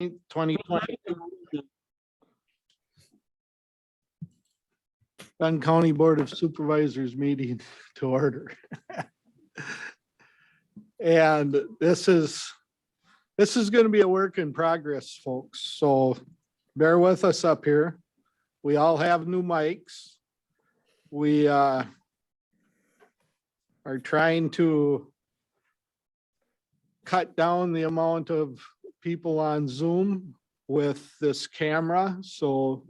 2020. Dunn County Board of Supervisors meeting to order. And this is going to be a work in progress, folks. So bear with us up here. We all have new mics. We are trying to cut down the amount of people on Zoom with this camera. So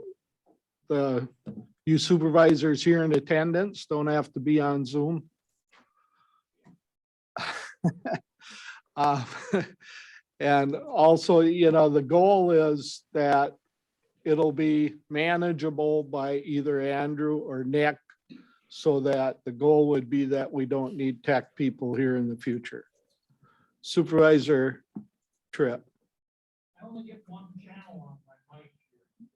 you supervisors here in attendance don't have to be on Zoom. And also, the goal is that it'll be manageable by either Andrew or Nick, so that the goal would be that we don't need tech people here in the future. Supervisor Tripp. I only get one channel on my mic here.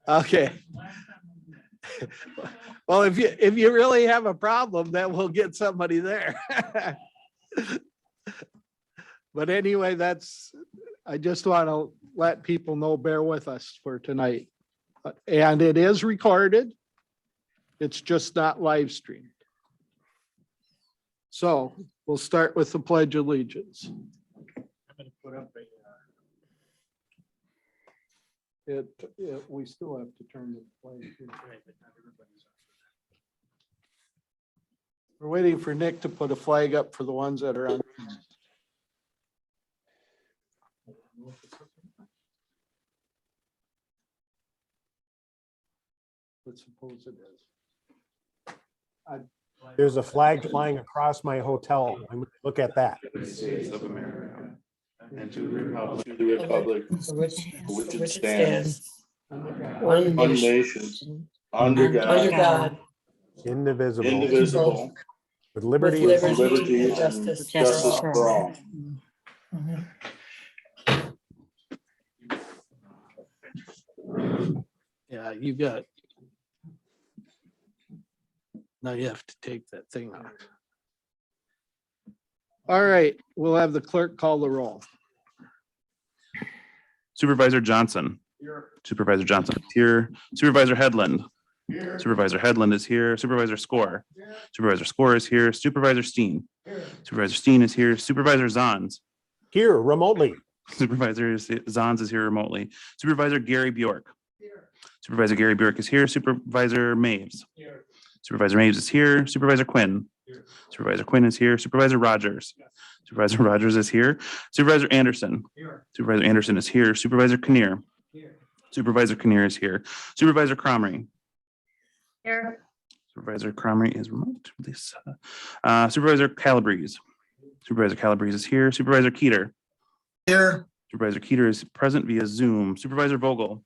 Okay. Well, if you really have a problem, then we'll get somebody there. But anyway, I just want to let people know, bear with us for tonight. And it is recorded. It's just not live streamed. So we'll start with the Pledge of Allegiance. I'm going to put up We still have to turn the flag. We're waiting for Nick to put a flag up for the ones that are on. Let's suppose it is. There's a flag flying across my hotel. Look at that. States of America, and to the republic for which it stands, one nation, under God, indivisible, With liberty and justice for all. Yeah, you got. Now you have to take that thing off. All right, we'll have the clerk call the roll. Supervisor Johnson. Here. Supervisor Johnson is here. Supervisor Headland. Here. Supervisor Headland is here. Supervisor Score. Here. Supervisor Score is here. Supervisor Steen. Here. Supervisor Steen is here. Supervisor Zons. Here remotely. Supervisor Zons is here remotely. Supervisor Gary Bjork. Here. Supervisor Gary Bjork is here. Supervisor Maves. Here. Supervisor Maves is here. Supervisor Quinn. Here. Supervisor Quinn is here. Supervisor Rogers. Yes. Supervisor Rogers is here. Supervisor Anderson. Here. Supervisor Anderson is here. Supervisor Kinnear. Here. Supervisor Kinnear is here. Supervisor Cromrie. Here. Supervisor Cromrie is remote. Supervisor Calabrese. Supervisor Calabrese is here. Supervisor Keeter. Here. Supervisor Keeter is present via Zoom. Supervisor Vogel.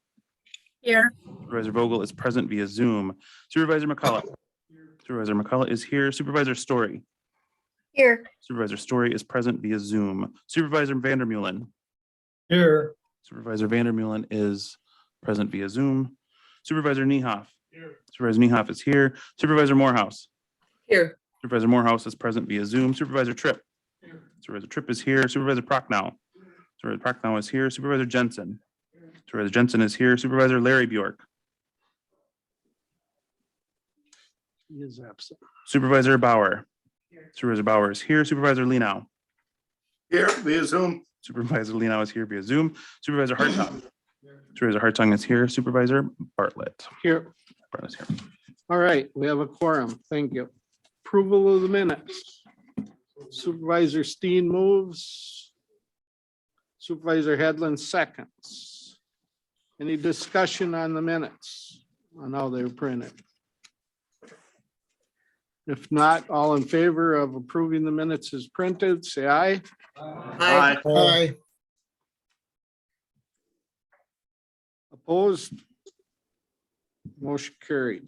Here. Supervisor Vogel is present via Zoom. Supervisor McCullough. Supervisor McCullough is here. Supervisor Story. Here. Supervisor Story is present via Zoom. Supervisor Vandermeulen. Here. Supervisor Vandermeulen is present via Zoom. Supervisor Niehoff. Here. Supervisor Niehoff is here. Supervisor Morehouse. Here. Supervisor Morehouse is present via Zoom. Supervisor Tripp. Here. Supervisor Tripp is here. Supervisor Prochnow. Supervisor Prochnow is here. Supervisor Jensen. Supervisor Jensen is here. Supervisor Larry Bjork. He is absent. Supervisor Bauer. Supervisor Bauer is here. Supervisor Lenow. Here via Zoom. Supervisor Lenow is here via Zoom. Supervisor Hartung. Supervisor Hartung is here. Supervisor Bartlett. Here. Bartlett's here. All right, we have a quorum. Thank you. Approval of the minutes. Supervisor Steen moves. Supervisor Headland seconds. Any discussion on the minutes on how they were printed? If not, all in favor of approving the minutes as printed, say aye. Aye. Aye. Opposed? Motion carried.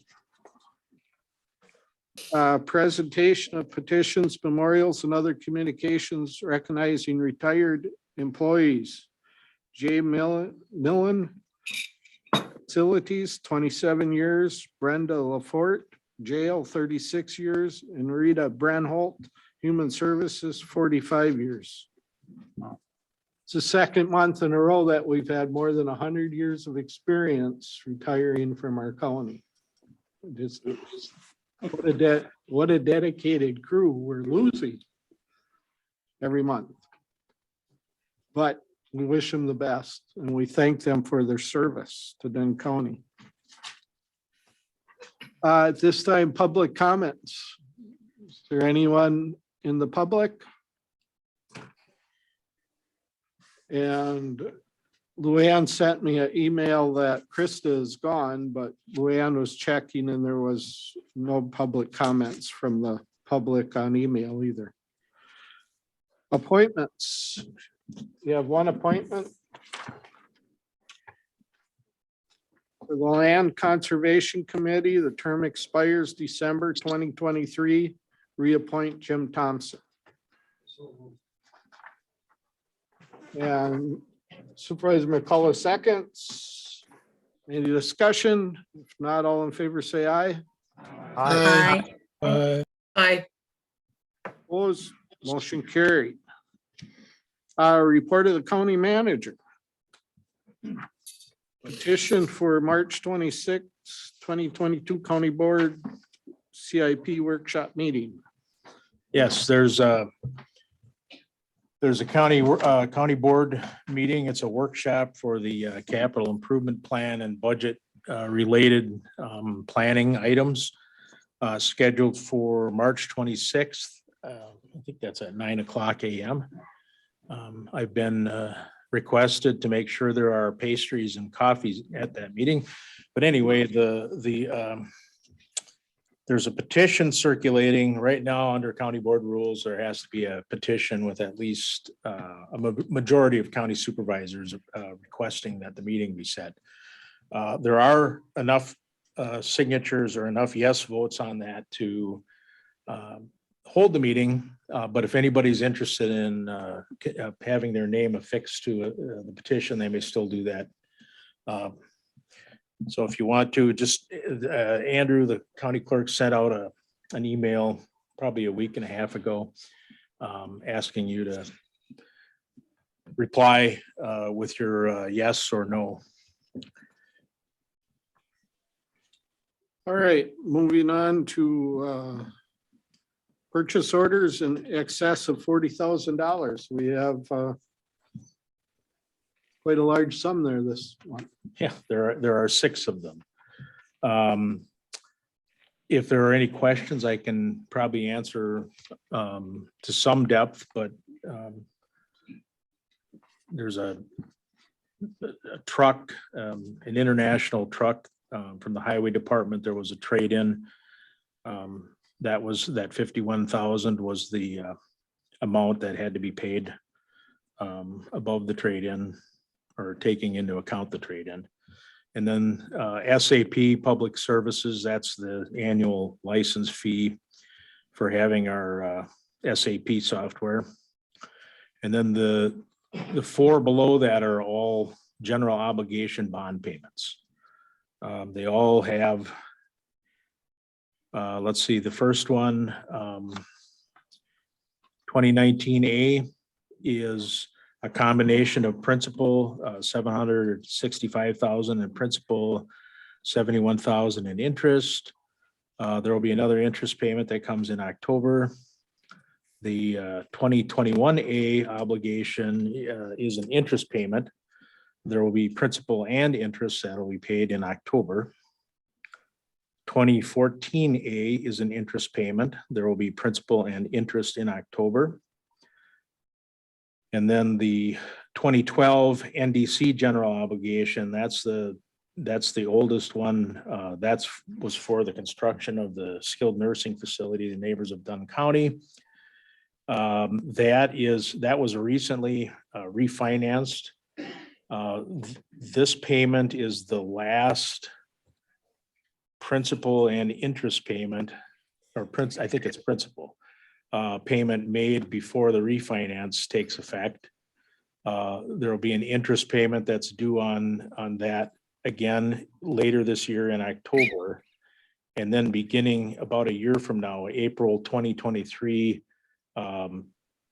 Presentation of petitions, memorials, and other communications recognizing retired employees. J. Millen, Facilities, 27 years. Brenda Lafort, jail, 36 years, and Rita Brenholt, human services, 45 years. It's the second month in a row that we've had more than 100 years of experience retiring from our county. Just what a dedicated crew we're losing every month. But we wish them the best and we thank them for their service to Dunn County. At this time, public comments. Is there anyone in the public? And Luann sent me an email that Krista is gone, but Luann was checking and there was no public comments from the public on email either. Appointments. You have one appointment. For the Land Conservation Committee, the term expires December 2023. Reappoint Jim Thompson. And Supervisor McCullough seconds. Any discussion? If not, all in favor, say aye. Aye. Aye. Opposed, motion carried. Report of the county manager. Petition for March 26, 2022 County Board CIP workshop meeting. Yes, there's a county board meeting. It's a workshop for the capital improvement plan and budget related planning items scheduled for March 26th. I think that's at 9:00 a.m. I've been requested to make sure there are pastries and coffees at that meeting. But anyway, there's a petition circulating right now under county board rules. There has to be a petition with at least a majority of county supervisors requesting that the meeting be set. There are enough signatures or enough yes votes on that to hold the meeting. But if anybody's interested in having their name affixed to the petition, they may still do that. So if you want to, just Andrew, the county clerk, sent out an email probably a week and a half ago asking you to reply with your yes or no. All right, moving on to purchase orders in excess of $40,000. We have quite a large sum there this one. Yeah, there are 6 of them. If there are any questions, I can probably answer to some depth, but there's a truck, an international truck from the highway department. There was a trade-in. That 51,000 was the amount that had to be paid above the trade-in, or taking into account the trade-in. And then SAP Public Services, that's the annual license fee for having our SAP software. And then the 4 below that are all general obligation bond payments. They all have, let's see, the first one, 2019A is a combination of principal, 765,000 in principal, 71,000 in interest. There will be another interest payment that comes in October. The 2021A obligation is an interest payment. There will be principal and interest that will be paid in October. 2014A is an interest payment. There will be principal and interest in October. And then the 2012 NDC general obligation, that's the oldest one. Was for the construction of the skilled nursing facility, the Neighbors of Dunn County. That was recently refinanced. This payment is the last principal and interest payment, or I think it's principal payment made before the refinance takes effect. There will be an interest payment that's due on that again later this year in October. And then beginning about a year from now, April 2023,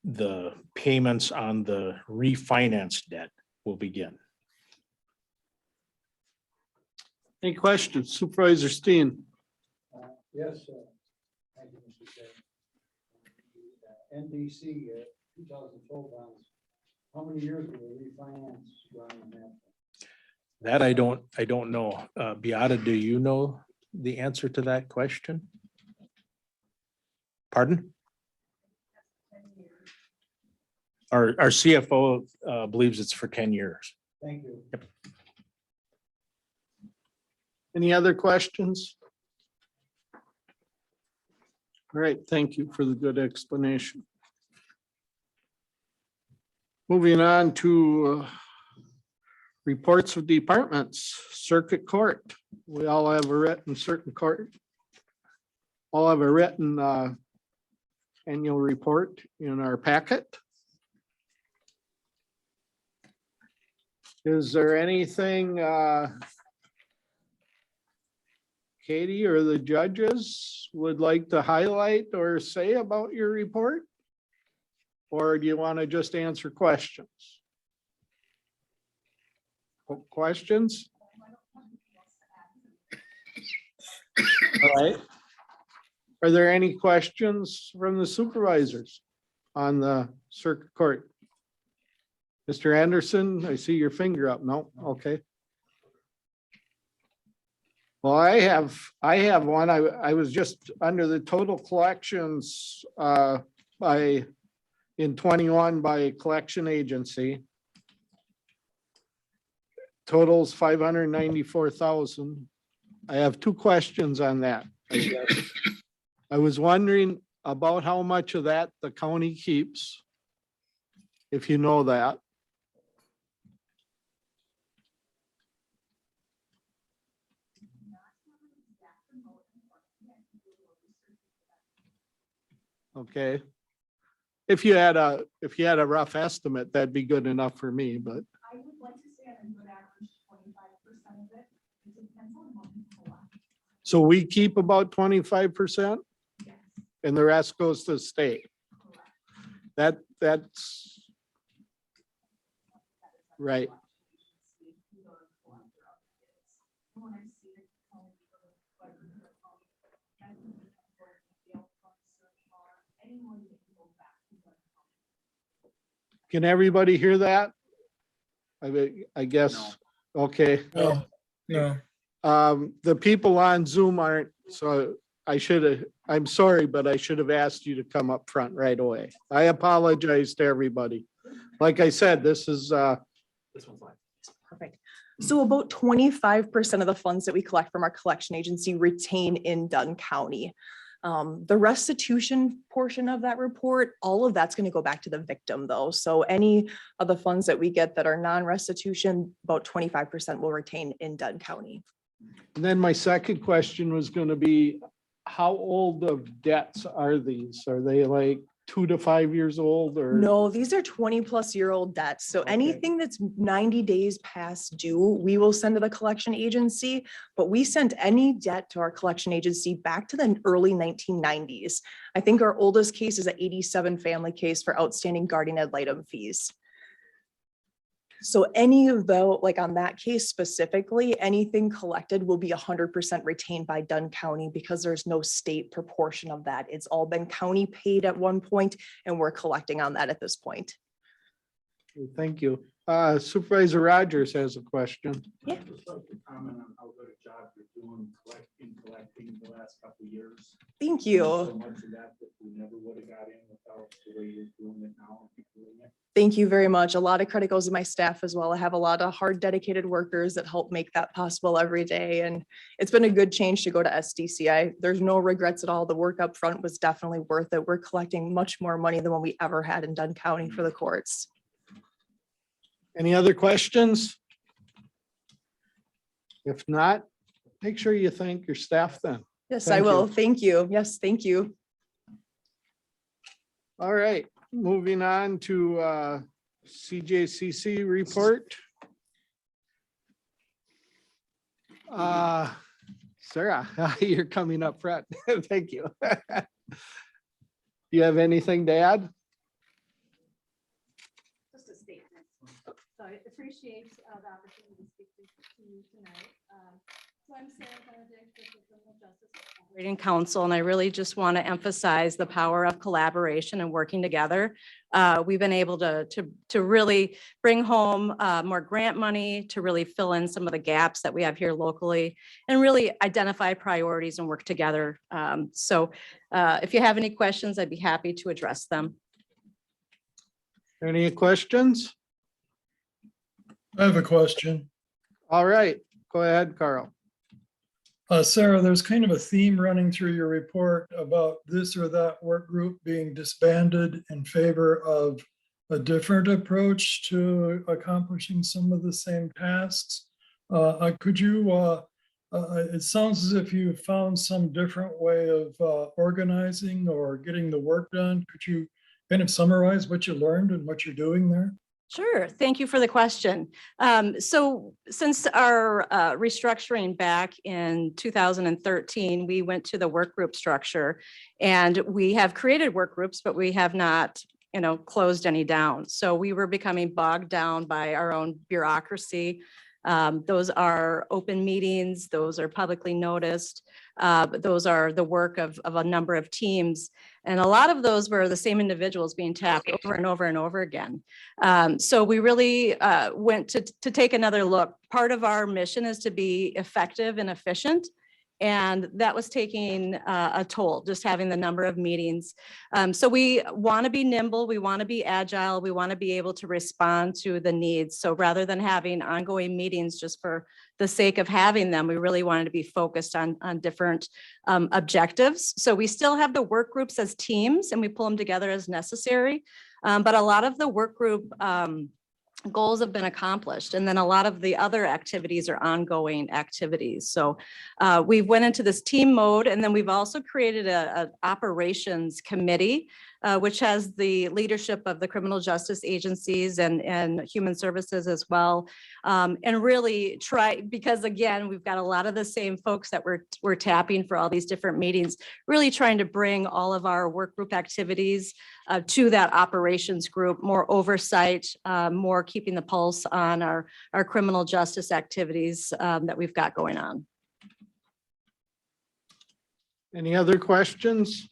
the payments on the refinance debt will begin. Any questions? Supervisor Steen? Yes, thank you, Mr. Chairman. NDC, 2012 bonds, how many years will the refinance run on that? That I don't know. Beata, do you know the answer to that question? Pardon? Our CFO believes it's for 10 years. Thank you. Any other questions? All right, thank you for the good explanation. Moving on to reports of departments, circuit court. We all have a written circuit court. All have a written annual report in our packet. Is there anything Katie or the judges would like to highlight or say about your report? Or do you want to just answer questions? Questions? All right. Are there any questions from the supervisors on the circuit court? Mr. Anderson, I see your finger up. No, okay. Well, I have one. I was just under the total collections in 21 by collection agency. Totals 594,000. I have two questions on that. I guess. I was wondering about how much of that the county keeps, if you know that. Okay. If you had a rough estimate, that'd be good enough for me, but. I would like to say on a good average, 25% of it. It depends on what we collect. So we keep about 25% Yes, and the rest goes to the state. correct. That's right. We go to the collector of it. And when I see it, county, like, I think the court, the upfront search bar, anyone that can go back to the county. Can everybody hear that? I guess, okay. No. The people on Zoom aren't, so I'm sorry, but I should have asked you to come up front right away. I apologize to everybody. Like I said, this is, Perfect. So about 25% of the funds that we collect from our collection agency retain in Dunn County. The restitution portion of that report, all of that's going to go back to the victim though. So any of the funds that we get that are non-restitution, about 25% will retain in Dunn County. and then my second question was gonna be, how old of debts are these? Are they like 2 to 5 years old or? No, these are 20-plus-year-old debts. So Okay. anything that's 90 days past due, we will send to the collection agency. But we sent any debt to our collection agency back to the early 1990s. I think our oldest case is an 87 family case for outstanding guardian ad litem fees. So any of the, like on that case specifically, anything collected will be 100% retained by Dunn County because there's no state proportion of that. It's all been county paid at one point and we're collecting on that at this point. Thank you. Supervisor Rogers has a question. Yeah. I'd just like to comment on how good a job you're doing collecting the last couple of years. Thank So you. much of that we never would have got in without the way you're doing it now and keep doing it. Thank you very much. A lot of credit goes to my staff as well. I have a lot of hard, dedicated workers that help make that possible every day. And it's been a good change to go to SDC. There's no regrets at all. The work up front was definitely worth it. We're collecting much more money than what we ever had in Dunn County for the courts. Any other questions? If not, make sure you thank your staff then. Yes, I Thank will. you. Thank you. Yes, thank you. All right, moving on to CJCC report. Sarah, you're coming up front. Thank you. Do you have anything to add? Just a statement. So I appreciate the opportunity to speak to you tonight. So I'm Sarah Benedict with the Criminal Justice Operating Council, and I really just want to emphasize the power of collaboration and working together. We've been able to really bring home more grant money to really fill in some of the gaps that we have here locally and really identify priorities and work together. So if you have any questions, I'd be happy to address them. Any questions? I have a question. All right, go ahead, Carl. Sarah, there's kind of a theme running through your report about this or that work group being disbanded in favor of a different approach to accomplishing some of the same tasks. Could you, it sounds as if you found some different way of organizing or getting the work done. Could you kind of summarize what you learned and what you're doing there? Sure. Thank you for the question. So since our restructuring back in 2013, we went to the work group structure, and we have created work groups, but we have not, closed any down. So we were becoming bogged down by our own bureaucracy. Those are open meetings. Those are publicly noticed. Those are the work of a number of teams. And a lot of those were the same individuals being tapped over and over and over again. So we really went to take another look. Part of our mission is to be effective and efficient. And that was taking a toll, just having the number of meetings. So we want to be nimble, we want to be agile, we want to be able to respond to the needs. So rather than having ongoing meetings just for the sake of having them, we really wanted to be focused on different objectives. So we still have the work groups as teams, and we pull them together as necessary. But a lot of the work group goals have been accomplished. And then a lot of the other activities are ongoing activities. So we went into this team mode, and then we've also created an operations committee, which has the leadership of the criminal justice agencies and human services as well. And really try, because again, we've got a lot of the same folks that we're tapping for all these different meetings, really trying to bring all of our work group activities to that operations group, more oversight, more keeping the pulse on our criminal justice activities that we've got going on. Any other questions?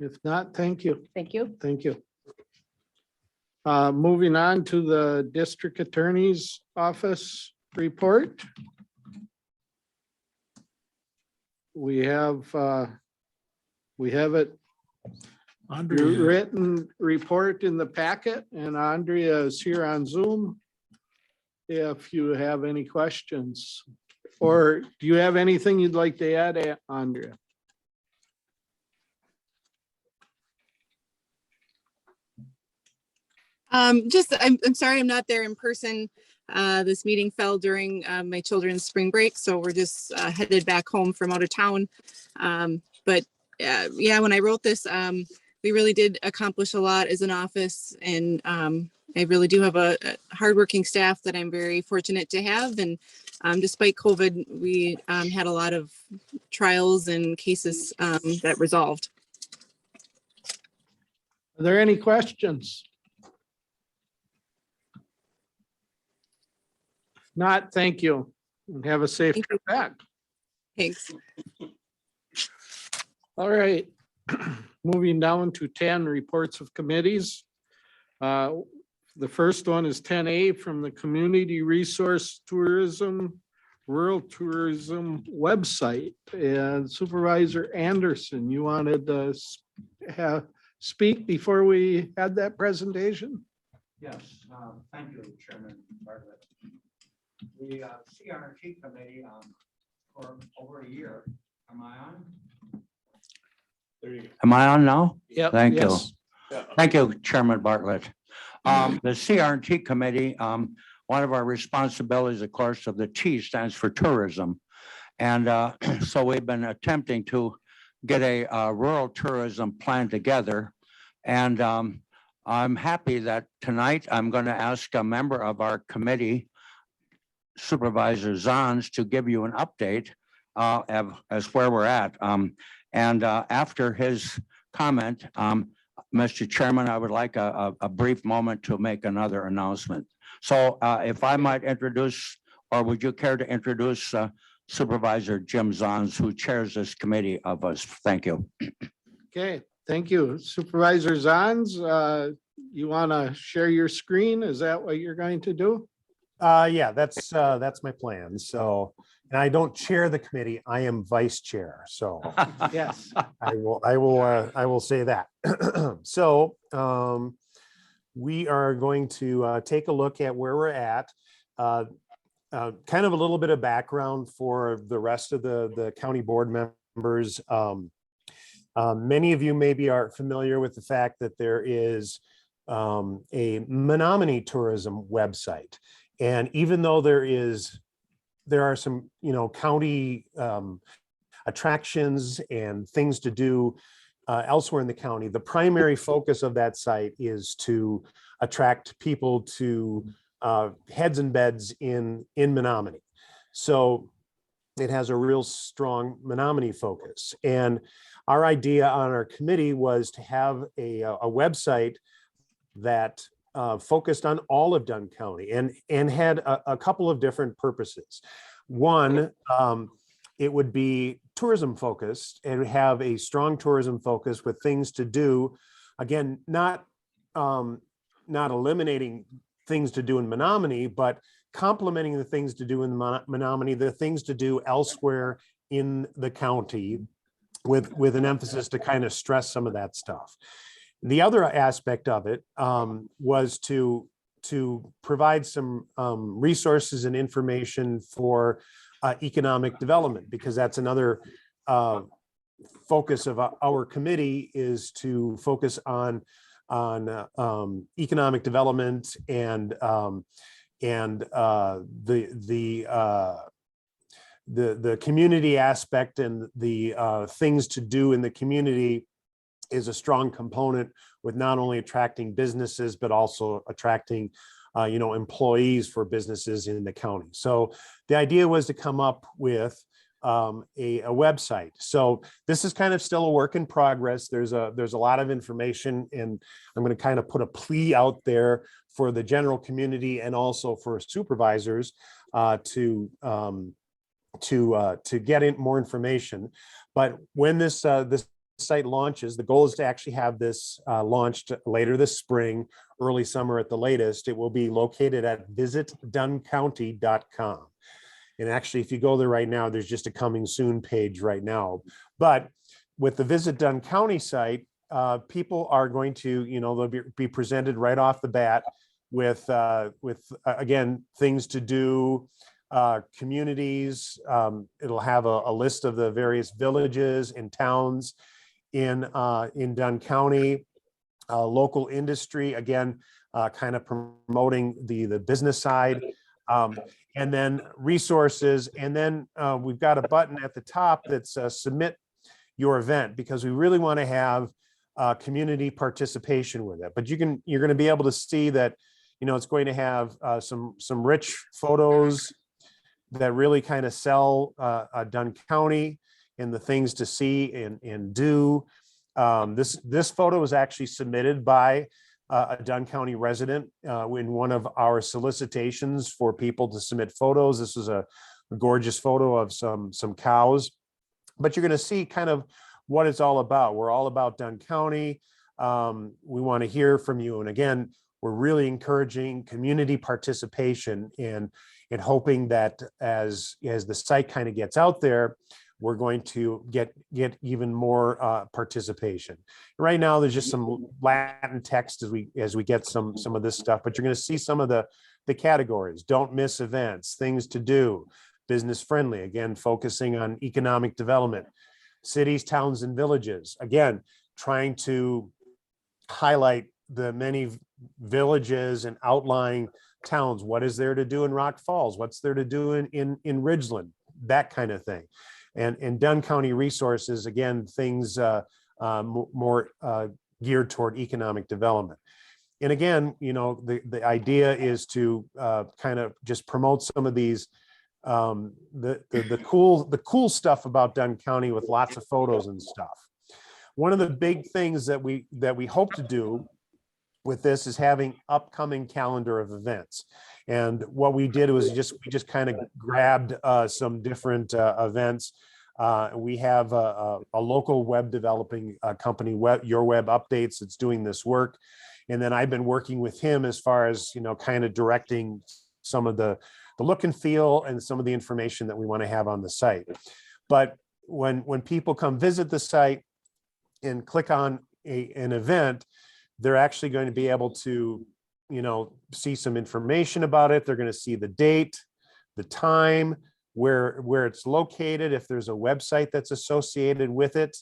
If not, thank you. Thank you. Thank you. Moving on to the district attorney's office report. We have it, written report in the packet, and Andrea is here on Zoom. If you have any questions, or do you have anything you'd like to add, Andrea? I'm sorry I'm not there in person. This meeting fell during my children's spring break, so we're just headed back home from out of town. But yeah, when I wrote this, we really did accomplish a lot as an office, and I really do have a hardworking staff that I'm very fortunate to have. And despite COVID, we had a lot of trials and cases that resolved. Are there any questions? Not, thank you. And have a safe trip back. Thanks. All right. Moving down to 10 reports of committees. The first one is 10A from the Community Resource Tourism, Rural Tourism website. And Supervisor Anderson, you wanted to speak before we had that presentation? Yes, thank you, Chairman Bartlett. The CRT committee for over a year. Am I on? There you go. Am I on now? Yeah. Thank you. Yeah. Thank you, Chairman Bartlett. The CRT committee, one of our responsibilities, of course, of the T stands for tourism. And so we've been attempting to get a rural tourism plan together. And I'm happy that tonight I'm going to ask a member of our committee Supervisor Zons to give you an update as where we're at. And after his comment, Mr. Chairman, I would like a brief moment to make another announcement. So if I might introduce, or would you care to introduce Supervisor Jim Zons, who chairs this committee of us? Thank you. Okay, thank you. Supervisor Zons, you want to share your screen? Is that what you're going to do? Yeah, that's my plan. So, and I don't chair the committee. I am vice chair. So Yes. I will say that. So we are going to take a look at where we're at. Kind of a little bit of background for the rest of the county board members. Many of you maybe are familiar with the fact that there is a Menominee tourism website. And even though there are some, county attractions and things to do elsewhere in the county, the primary focus of that site is to attract people to heads and beds in Menominee. So it has a real strong Menominee focus. And our idea on our committee was to have a website that focused on all of Dunn County and had a couple of different purposes. One, it would be tourism focused and have a strong tourism focus with things to do. Again, not eliminating things to do in Menominee, but complementing the things to do in Menominee, the things to do elsewhere in the county, with an emphasis to kind of stress some of that stuff. The other aspect of it was to provide some resources and information for economic development, because that's another focus of our committee, is to focus on economic development and the community aspect and the things to do in the community is a strong component with not only attracting businesses, but also attracting, employees for businesses in the county. So the idea was to come up with a website. So this is kind of still a work in progress. There's a lot of information, and I'm going to kind of put a plea out there for the general community and also for supervisors to get in more information. But when this site launches, the goal is to actually have this launched later this spring, early summer at the latest. It will be located at visitduncounty.com. And actually, if you go there right now, there's just a coming soon page right now. But with the Visit Dunn County site, people are going to, they'll be presented right off the bat with again, things to do, communities. It'll have a list of the various villages and towns in Dunn County, local industry, again, kind of promoting the business side, and then resources. And then we've got a button at the top that's submit your event, because we really want to have community participation with it. But you're going to be able to see that, it's going to have some rich photos that really kind of sell Dunn County and the things to see and do. This photo was actually submitted by a Dunn County resident in one of our solicitations for people to submit photos. This was a gorgeous photo of some cows, but you're going to see kind of what it's all about. We're all about Dunn County. We want to hear from you. And again, we're really encouraging community participation and hoping that as the site kind of gets out there, we're going to get even more participation. Right now, there's just some Latin text as we get some of this stuff, but you're going to see some of the categories. Don't miss events, things to do, business friendly, again, focusing on economic development, cities, towns, and villages. Again, trying to highlight the many villages and outlying towns. What is there to do in Rock Falls? What's there to do in Ridgeland? That kind of thing. And Dunn County resources, again, things more geared toward economic development. And again, you know, the idea is to kind of just promote some of these the cool stuff about Dunn County with lots of photos and stuff. One of the big things that we hope to do with this is having upcoming calendar of events. And what we did was we just kind of grabbed some different events. We have a local web developing company, Your Web Updates, that's doing this work. And then I've been working with him as far as, you know, kind of directing some of the look and feel and some of the information that we want to have on the site. But when people come visit the site and click on an event, they're actually going to be able to, you know, see some information about it. They're going to see the date, the time, where it's located, if there's a website that's associated with it,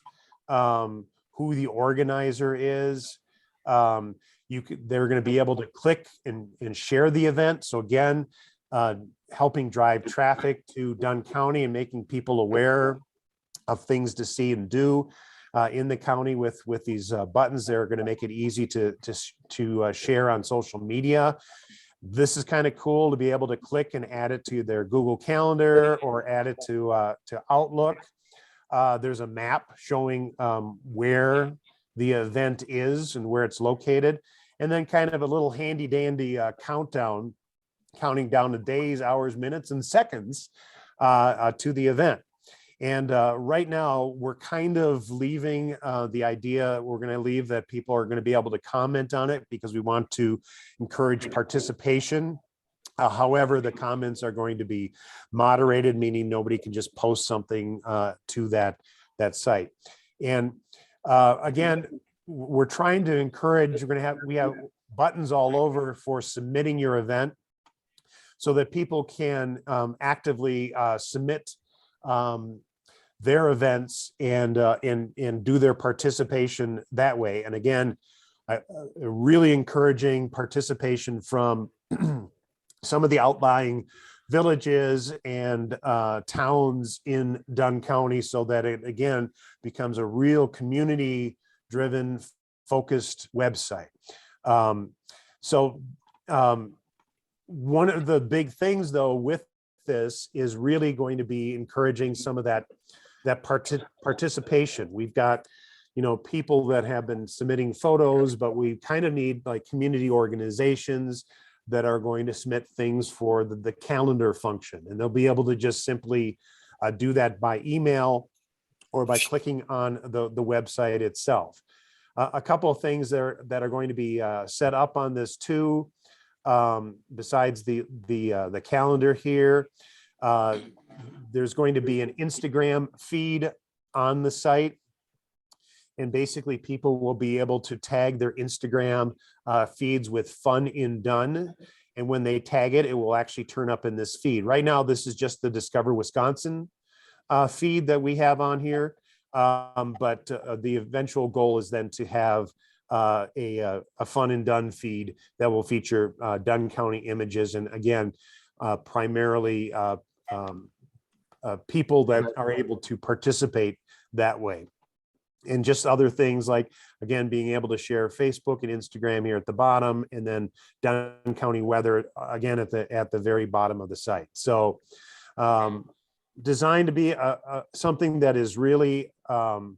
who the organizer is. They're going to be able to click and share the event. So again, helping drive traffic to Dunn County and making people aware of things to see and do in the county with these buttons that are going to make it easy to share on social media. This is kind of cool to be able to click and add it to their Google Calendar or add it to Outlook. There's a map showing where the event is and where it's located, and then kind of a little handy dandy countdown, counting down the days, hours, minutes, and seconds to the event. And right now, we're kind of leaving the idea, we're going to leave that people are going to be able to comment on it because we want to encourage participation. However, the comments are going to be moderated, meaning nobody can just post something to that site. And again, we're trying to encourage, we have buttons all over for submitting your event so that people can actively submit their events and do their participation that way. And again, really encouraging participation from some of the outlying villages and towns in Dunn County so that it again becomes a real community driven focused website. One of the big things though with this is really going to be encouraging some of that participation. We've got, you know, people that have been submitting photos, but we kind of need like community organizations that are going to submit things for the calendar function, and they'll be able to just simply do that by email or by clicking on the website itself. A couple of things that are going to be set up on this too, besides the calendar here. There's going to be an Instagram feed on the site, and basically people will be able to tag their Instagram feeds with Fun in Dunn, and when they tag it, it will actually turn up in this feed. Right now, this is just the Discover Wisconsin feed that we have on here, but the eventual goal is then to have a Fun in Dunn feed that will feature Dunn County images, and again, primarily people that are able to participate that way. And just other things like, again, being able to share Facebook and Instagram here at the bottom, and then Dunn County weather again at the very bottom of the site. So designed to be something that is really, again,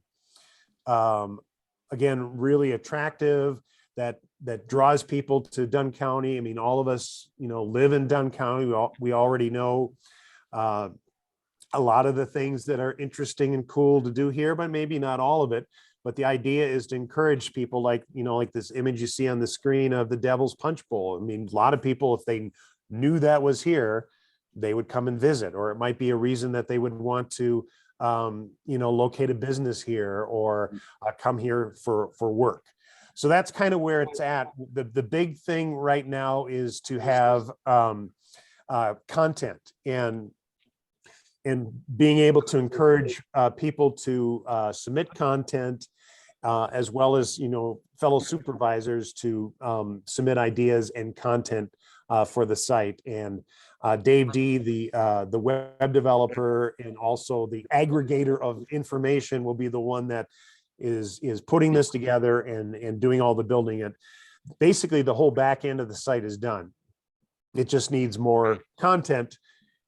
really attractive, that draws people to Dunn County. I mean, all of us, you know, live in Dunn County. We already know a lot of the things that are interesting and cool to do here, but maybe not all of it. But the idea is to encourage people, like, you know, like this image you see on the screen of the Devil's Punch Bowl. I mean, a lot of people, if they knew that was here, they would come and visit, or it might be a reason that they would want to, you know, locate a business here or come here for work. So that's kind of where it's at. The big thing right now is to have content and being able to encourage people to submit content, as well as, you know, fellow supervisors to submit ideas and content for the site. And Dave D, the web developer and also the aggregator of information, will be the one that is putting this together and doing all the building it. basically the whole back end of the site is done. It just needs more content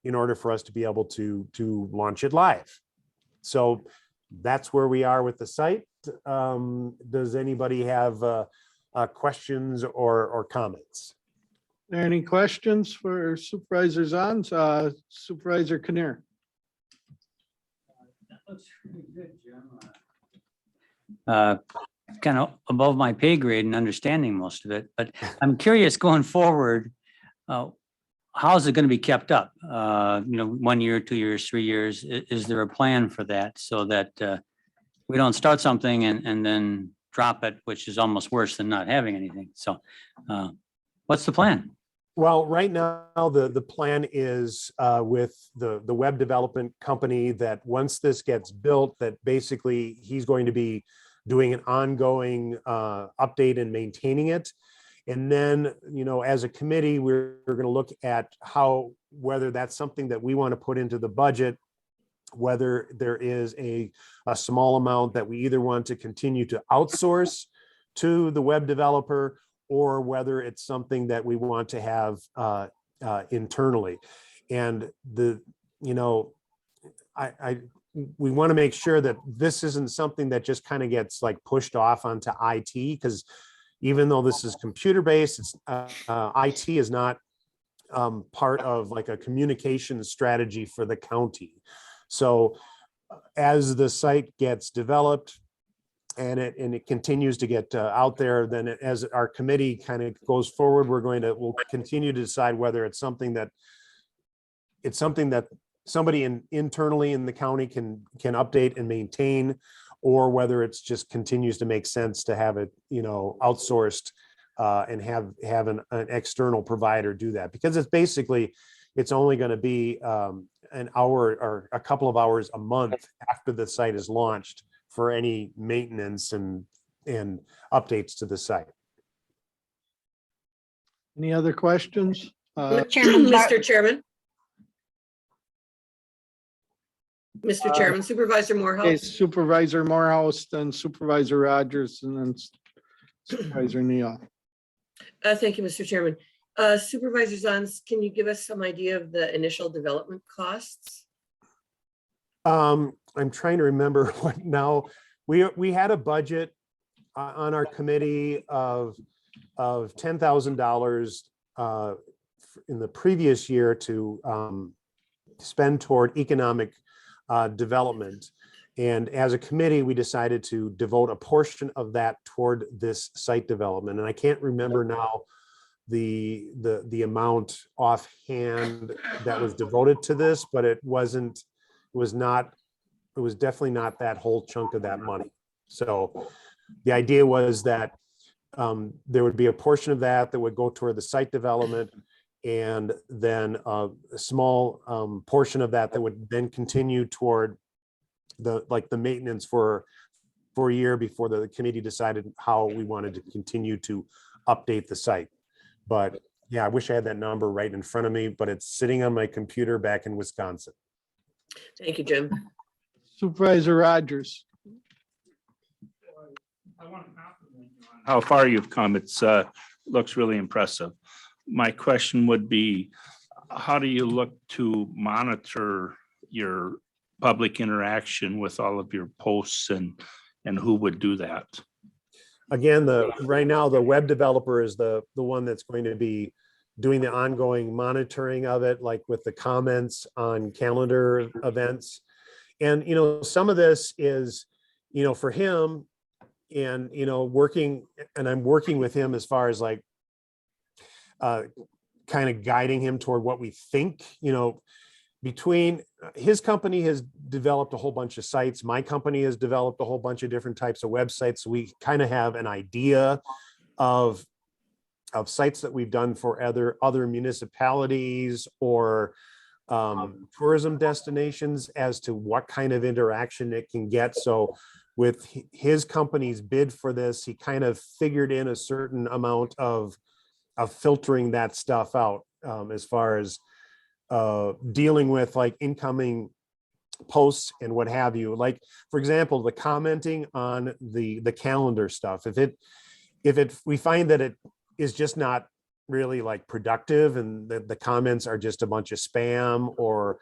in order for us to be able to launch it live. So that's where we are with the site. Does anybody have questions or comments? Any questions for Supervisor Zons? Supervisor Kinnear? That looks pretty good, Jim. Kind of above my pay grade and understanding most of it, but I'm curious going forward, how's it going to be kept up? 1 year, 2 years, 3 years? Is there a plan for that so that we don't start something and then drop it, which is almost worse than not having anything? So what's the plan? Well, right now, the plan is with the web development company that once this gets built, that basically he's going to be doing an ongoing update and maintaining it. And then, as a committee, we're going to look at whether that's something that we want to put into the budget, whether there is a small amount that we either want to continue to outsource to the web developer, or whether it's something that we want to have internally. And we want to make sure that this isn't something that just kind of gets like pushed off onto IT, because even though this is computer-based, it's IT is not part of like a communication strategy for the county. So as the site gets developed and it continues to get out there, then as our committee kind of goes forward, we'll continue to decide whether it's something that somebody internally in the county can update and maintain, or whether it's just continues to make sense to have it, outsourced and have an external provider do that, because it's only going to be an hour or a couple of hours a month after the site is launched for any maintenance and updates to the site. Any other questions? Mr. Chairman. Mr. Chairman, Supervisor Okay, Morehouse. Supervisor Morehouse, then Supervisor Rogers, and then Supervisor Neal. Thank you, Mr. Chairman. Supervisor Zons, can you give us some idea of the initial development costs? I'm trying to remember what now. We had a budget on our committee of $10,000 in the previous year to spend toward economic development. And as a committee, we decided to devote a portion of that toward this site development. And I can't remember now the amount offhand that was devoted to this, but it was definitely not that whole chunk of that money. So the idea was that there would be a portion of that would go toward the site development, and then a small portion of that would then continue toward the maintenance for a year before the committee decided how we wanted to continue to update the site. But yeah, I wish I had that number right in front of me, but it's sitting on my computer back in Wisconsin. Thank you, Jim. Supervisor Rogers. I want to compliment you on How far you've come, it's looks really impressive. My question would be, how do you look to monitor your public interaction with all of your posts, and who would do that? Again, right now, the web developer is the one that's going to be doing the ongoing monitoring of it, like with the comments on calendar events. And, some of this is, for him, and, I'm working with him as far as like, kind of guiding him toward what we think, between his company has developed a whole bunch of sites. My company has developed a whole bunch of different types of websites. So we kind of have an idea of sites that we've done for other municipalities or tourism destinations as to what kind of interaction it can get. So with his company's bid for this, he kind of figured in a certain amount of filtering that stuff out as far as dealing with like incoming posts and what have you. Like, for example, the commenting on the calendar stuff. we find that it is just not really like productive and the comments are just a bunch of spam or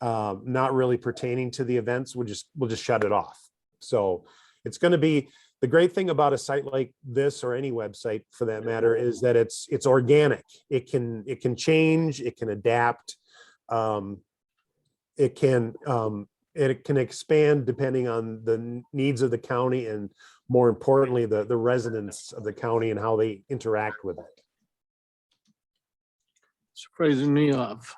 not really pertaining to the events, we'll just shut it off. So it's going to be, the great thing about a site like this, or any website for that matter, is that it's organic. It can change, it can adapt, it can expand depending on the needs of the county, and more importantly, the residents of the county and how they interact with it. Surprising me off.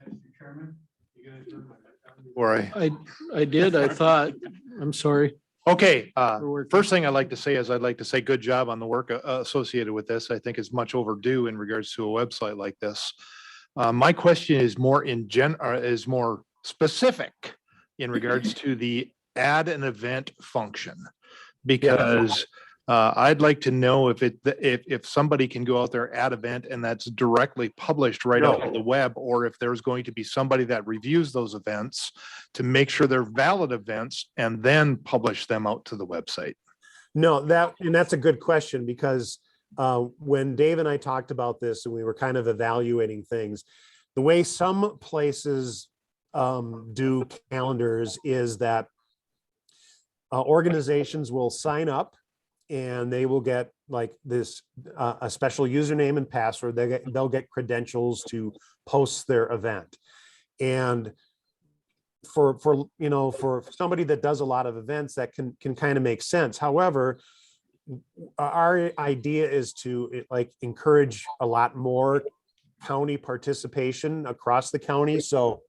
Mr. Chairman, you guys heard my. Or I did, I thought, I'm sorry. Okay, for working. first thing I'd like to say is I'd like to say good job on the work associated with this. I think it's much overdue in regards to a website like this. My question is more is more specific in regards to the add an event function. Because I'd like to know if somebody can go out there, add event, and that's directly published right out on the web, or if there's going to be somebody that reviews those events to make sure they're valid events and then publish them out to the website. No, that's a good question, because when Dave and I talked about this and we were kind of evaluating things, the way some places do calendars is that organizations will sign up and they will get like this a special username and password. They'll get credentials to post their event. And for somebody that does a lot of events, that can kind of make sense. However, our idea is to encourage a lot more county participation across the county. So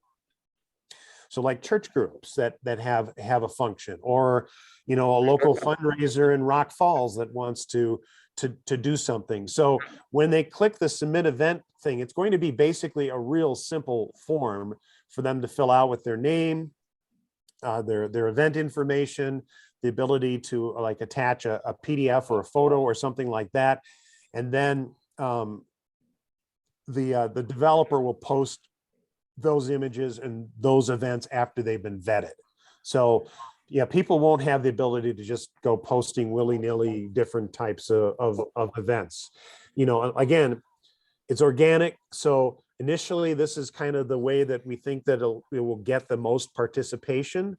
like church groups that have a function, or a local fundraiser in Rock Falls that wants to do something. So when they click the submit event thing, it's going to be basically a real simple form for them to fill out with their name, their event information, the ability to attach a PDF or a photo or something like that. And then the developer will post those images and those events after they've been vetted. So yeah, people won't have the ability to just go posting willy-nilly different types of events. Again, it's organic. So initially, this is kind of the way that we think that it will get the most participation,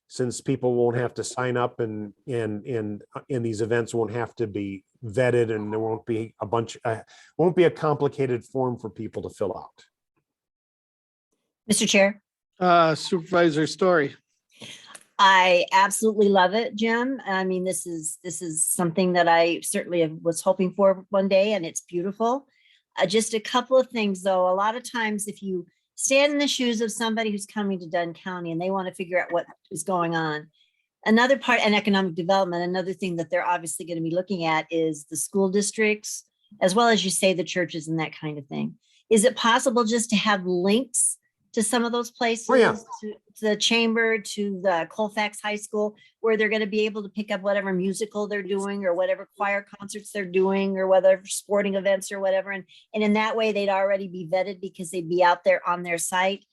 since people won't have to sign up and these events won't have to be vetted, and there won't be won't be a complicated form for people to fill out. Mr. Chair. Supervisor Story. I absolutely love it, Jim. I mean, this is something that I certainly was hoping for one day, and it's beautiful. Just a couple of things, though. A lot of times, if you stand in the shoes of somebody who's coming to Dunn County and they want to figure out what is going on, another part, and economic development, another thing that they're obviously going to be looking at is the school districts, as well as you say the churches and that kind of thing. Is it possible just to have links to some of those places, to the chamber, to the Colfax High School, where they're going to be able to pick up whatever musical they're doing, or whatever choir concerts they're doing, or whatever sporting events or whatever. And in that way, they'd already be vetted because they'd be out there on their site.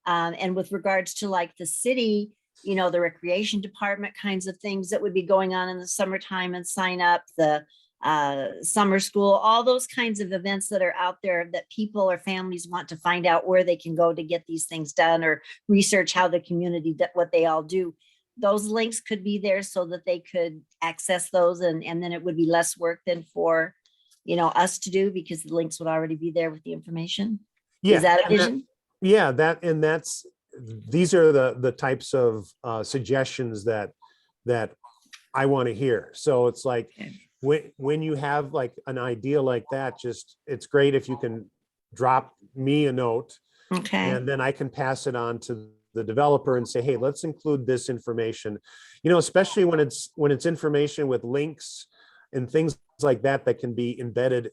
And with regards to like the city, the recreation department kinds of things that would be going on in the summertime, and sign up, the summer school, all those kinds of events that are out there that people or families want to find out where they can go to get these things done, or research how the community, what they all do. Those links could be there so that they could access those, and then it would be less work than for, us to do, because the links would already be there with the information. Yeah. Is that a vision? These are the types of suggestions that I want to hear. So it's like, when you have like an idea like that, it's great if you can drop me a note, and then I can pass it on to the developer and say, hey, let's include this information, especially when it's information with links and things like that can be embedded.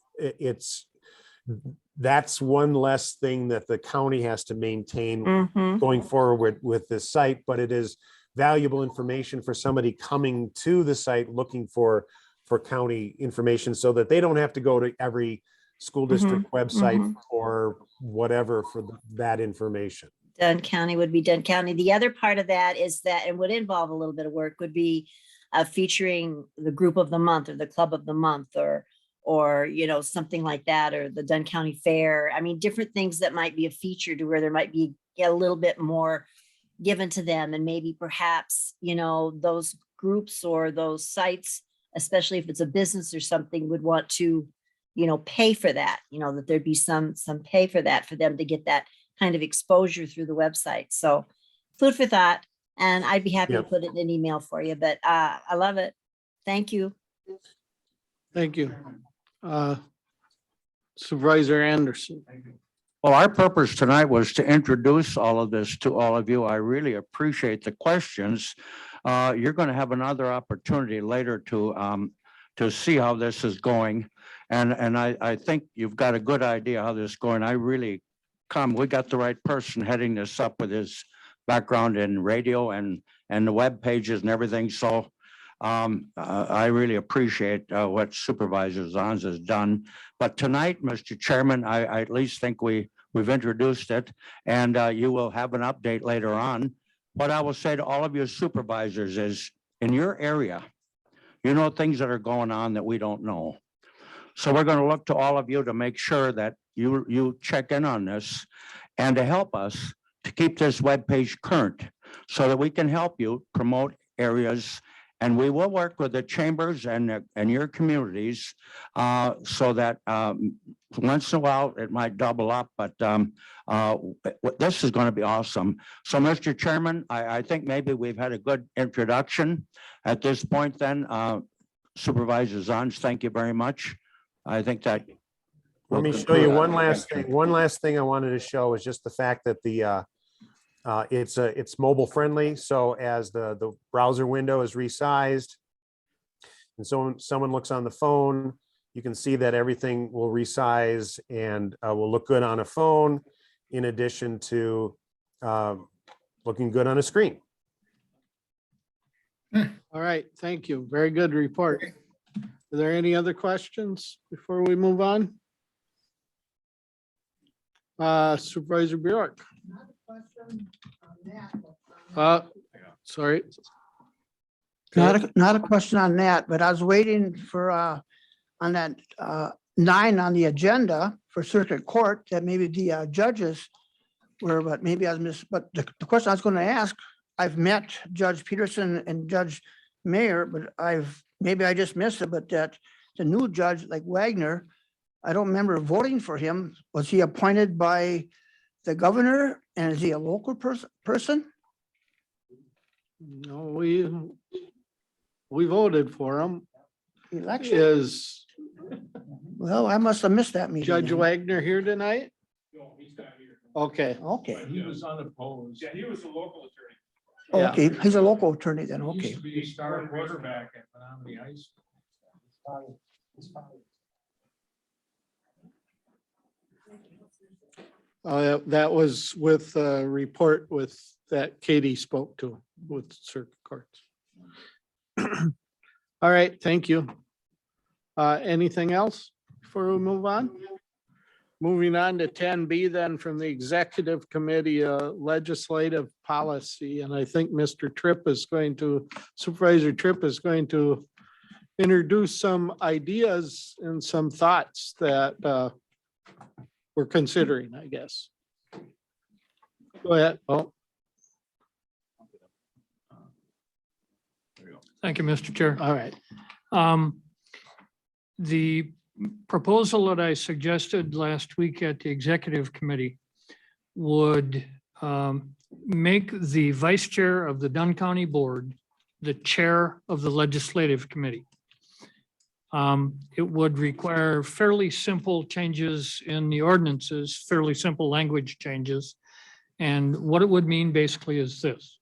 That's one less thing that the county has to maintain going forward with this site, but it is valuable information for somebody coming to the site looking for county information, so that they don't have to go to every school district website or whatever for that information. Dunn County would be Dunn County. The other part of that is that, and would involve a little bit of work, would be featuring the group of the month or the club of the month or, you know, something like that, or the Dunn County Fair. I mean, different things that might be a feature to where there might be a little bit more given to them. And maybe perhaps, you know, those groups or those sites, especially if it's a business or something, would want to, you know, pay for that, you know, that there'd be some pay for that for them to get that kind of exposure through the website. So food for thought, and I'd be happy to Yep. put it in an email for you, but I love it. Thank you. Thank you. Supervisor Anderson. Well, our purpose tonight was to introduce all of this to all of you. I really appreciate the questions. You're going to have another opportunity later to see how this is going. And I think you've got a good idea how this is going. We got the right person heading this up with his background in radio and the web pages and everything. So I really appreciate what Supervisor Zons has done. But tonight, Mr. Chairman, I at least think we've introduced it, and you will have an update later on. What I will say to all of you supervisors is, in your area, you know things that are going on that we don't know. So we're going to look to all of you to make sure that you check in on this and to help us to keep this webpage current so that we can help you promote areas. And we will work with the chambers and your communities so that once in a while it might double up, but this is going to be awesome. So, Mr. Chairman, I think maybe we've had a good introduction at this point. Then, Supervisor Zons, thank you very much. I think that. Let me show you one last thing. One last thing I wanted to show is just the fact that the it's mobile friendly. So as the browser window is resized and so someone looks on the phone, you can see that everything will resize and will look good on a phone in addition to looking good on a screen. All right, thank you. Very good report. Are there any other questions before we move on? Supervisor Bjork. Sorry. Not a question on that, but I was waiting for, on that 9 on the agenda for circuit court, that maybe the judges were, but maybe I missed, but the question I was going to ask, I've met Judge Peterson and Judge Mayer, but maybe I just missed it, but that the new judge like Wagner, I don't remember voting for him. Was he appointed by the governor, and is he a local person? No, we voted for him. Election? Is Well, I must have missed that meeting. Judge then. Wagner here tonight? No, he's not here. Okay. Okay, He was unopposed. Yeah, he was a local attorney. Yeah. okay, he's a local attorney then, He okay. used to be a star quarterback at Menominee High School. That was with a report with that Katie spoke to with circuit courts. All right, thank you. Anything else before we move on? Moving on to 10B then from the Executive Committee, Legislative Policy. And I think Mr. Tripp is going to, Supervisor Tripp is going to introduce some ideas and some thoughts that we're considering, I guess. Go ahead. Oh, Thank you, Mr. Chair. all right. The proposal that I suggested last week at the executive committee would make the vice chair of the Dunn County Board the chair of the legislative committee. It would require fairly simple changes in the ordinances, fairly simple language changes. And what it would mean basically is this.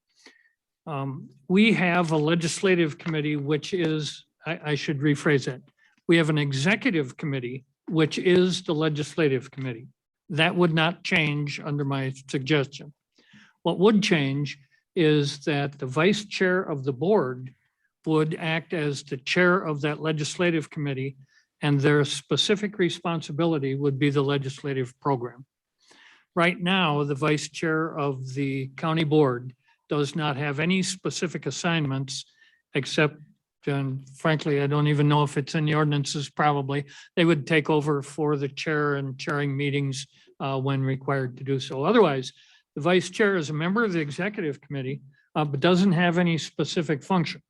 We have a legislative committee, which is, I should rephrase it. We have an executive committee, which is the legislative committee. That would not change under my suggestion. What would change is that the vice chair of the board would act as the chair of that legislative committee, and their specific responsibility would be the legislative program. Right now, the vice chair of the county board does not have any specific assignments except And frankly, I don't even know if it's in the ordinances, probably. They would take over for the chair and chairing meetings when required to do so. Otherwise, the vice chair is a member of the executive committee, but doesn't have any specific function.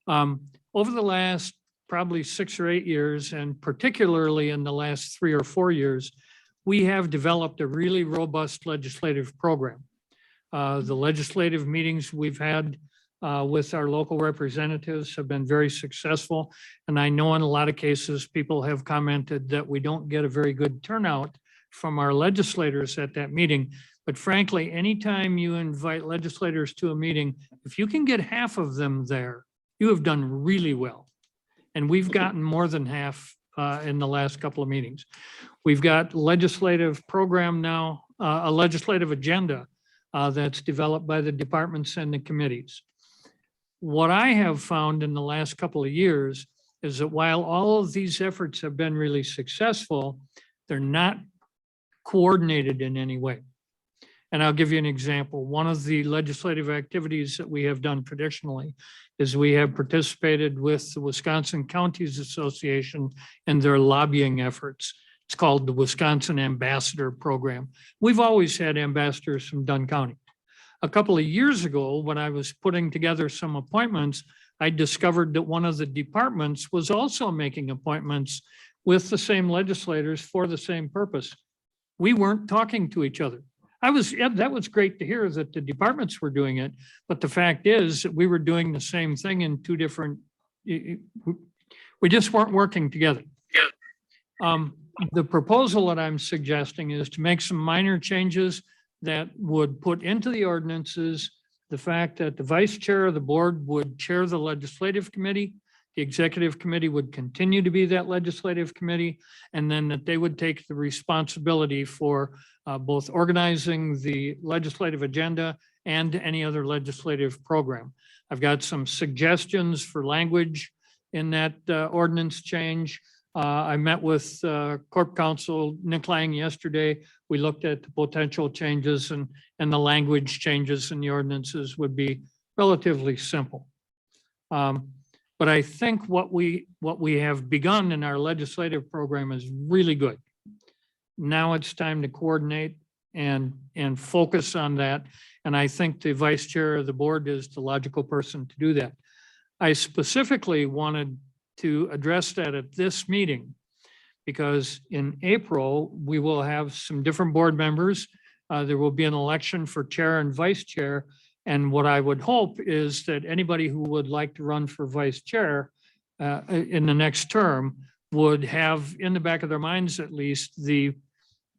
Over the last probably 6 or 8 years, and particularly in the last 3 or 4 years, we have developed a really robust legislative program. The legislative meetings we've had with our local representatives have been very successful. And I know in a lot of cases, people have commented that we don't get a very good turnout from our legislators at that meeting. But frankly, anytime you invite legislators to a meeting, if you can get half of them there, you have done really well. And we've gotten more than half in the last couple of meetings. We've got legislative program now, a legislative agenda that's developed by the departments and the committees. What I have found in the last couple of years is that while all of these efforts have been really successful, they're not coordinated in any way. And I'll give you an example. One of the legislative activities that we have done traditionally is we have participated with the Wisconsin Counties Association in their lobbying efforts. It's called the Wisconsin Ambassador Program. We've always had ambassadors from Dunn County. A couple of years ago, when I was putting together some appointments, I discovered that one of the departments was also making appointments with the same legislators for the same purpose. We weren't talking to each other. That was great to hear that the departments were doing it, but the fact is that we were doing the same thing in 2 different, we just weren't working together. The proposal that I'm suggesting is to make some minor changes that would put into the ordinances the fact that the vice chair of the board would chair the legislative committee. The executive committee would continue to be that legislative committee, and then that they would take the responsibility for both organizing the legislative agenda and any other legislative program. I've got some suggestions for language in that ordinance change. I met with Corp Counsel Nick Lang yesterday. We looked at the potential changes, and the language changes in the ordinances would be relatively simple. But I think what we have begun in our legislative program is really good. Now it's time to coordinate and focus on that. And I think the vice chair of the board is the logical person to do that. I specifically wanted to address that at this meeting because in April, we will have some different board members. There will be an election for chair and vice chair. And what I would hope is that anybody who would like to run for vice chair in the next term would have in the back of their minds at least the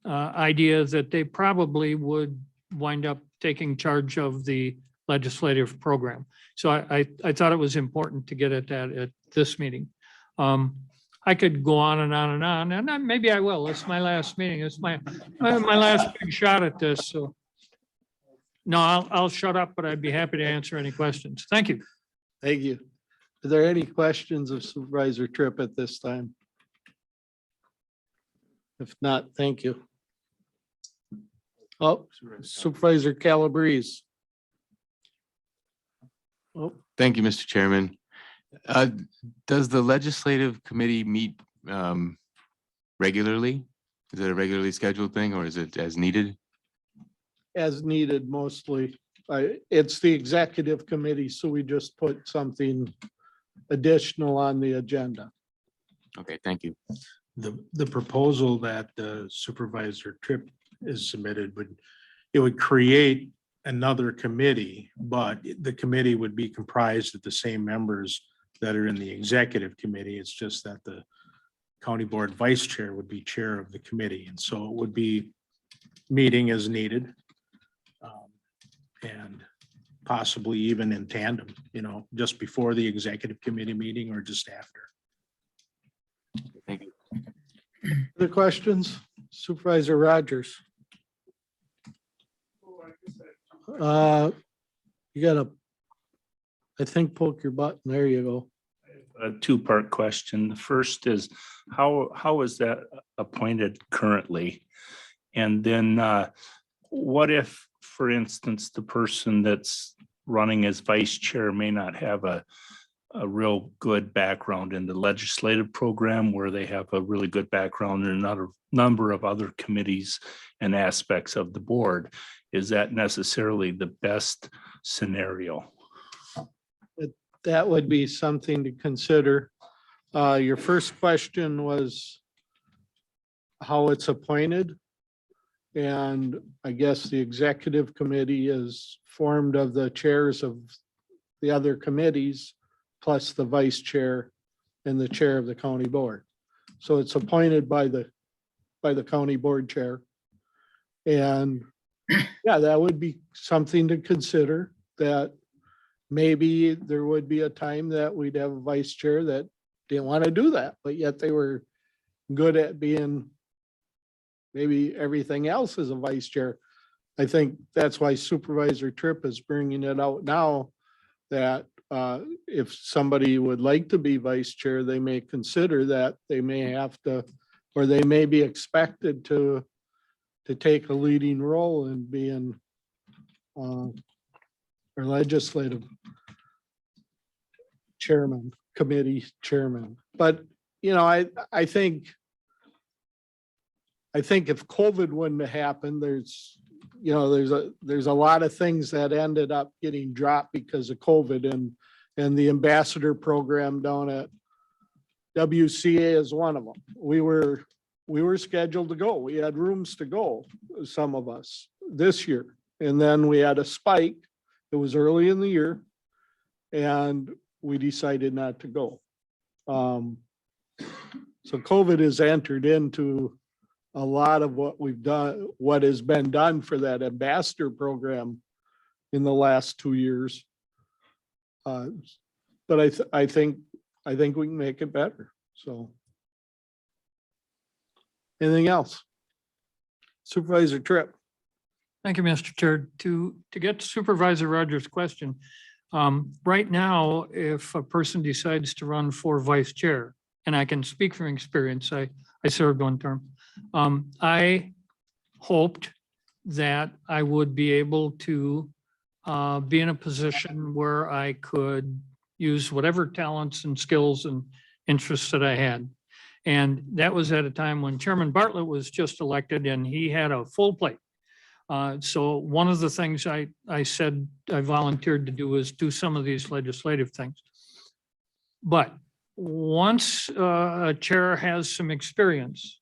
idea that they probably would wind up taking charge of the legislative program. So I thought it was important to get at that at this meeting. I could go on and on and on, and maybe I will. It's my last meeting. It's my last big shot at this. So no, I'll shut up, but I'd be happy to answer any questions. Thank you. Thank you. Are there any questions of Supervisor Tripp at this time? If not, thank you. Oh, Supervisor Calabrese. Oh, thank you, Mr. Chairman. Does the legislative committee meet regularly? Is it a regularly scheduled thing or is it as needed? as needed mostly. It's the executive committee, so we just put something additional on the agenda. Okay, thank you. The proposal that Supervisor Tripp is submitted would create another committee, but the committee would be comprised of the same members that are in the executive committee. It's just that the county board vice chair would be chair of the committee. And so it would be meeting as needed. And possibly even in tandem, just before the executive committee meeting or just after. Thank you. Other questions? Supervisor Rogers. You gotta, I think, poke your button. There you go. A two-part question. The first is, how is that appointed currently? And then what if, for instance, the person that's running as vice chair may not have a a real good background in the legislative program where they have a really good background in another number of other committees and aspects of the board. Is that necessarily the best scenario? That would be something to consider. Your first question was how it's appointed. And I guess the executive committee is formed of the chairs of the other committees, plus the vice chair and the chair of the county board. So it's appointed by the county board chair. And yeah, that would be something to consider, that maybe there would be a time that we'd have a vice chair that didn't want to do that, but yet they were good at being maybe everything else as a vice chair. I think that's why Supervisor Tripp is bringing it out now, that if somebody would like to be vice chair, they may consider that they may have to, or they may be expected to take a leading role in being or legislative chairman, committee chairman. But, you know, I think if COVID wouldn't have happened, there's a lot of things that ended up getting dropped because of COVID, and the ambassador program down at WCA is one of them. We were scheduled to go. We had rooms to go, some of us, this year. And then we had a spike. It was early in the year, and we decided not to go. So COVID has entered into a lot of what we've done, what has been done for that ambassador program in the last 2 years. But I think we can make it better. So. Anything else? Supervisor Tripp. Thank you, Mr. Chair. To get to Supervisor Rogers' question, right now, if a person decides to run for vice chair, and I can speak from experience, I served one term. I hoped that I would be able to be in a position where I could use whatever talents and skills and interests that I had. And that was at a time when Chairman Bartlett was just elected and he had a full plate. So one of the things I said I volunteered to do was do some of these legislative things. But once a chair has some experience,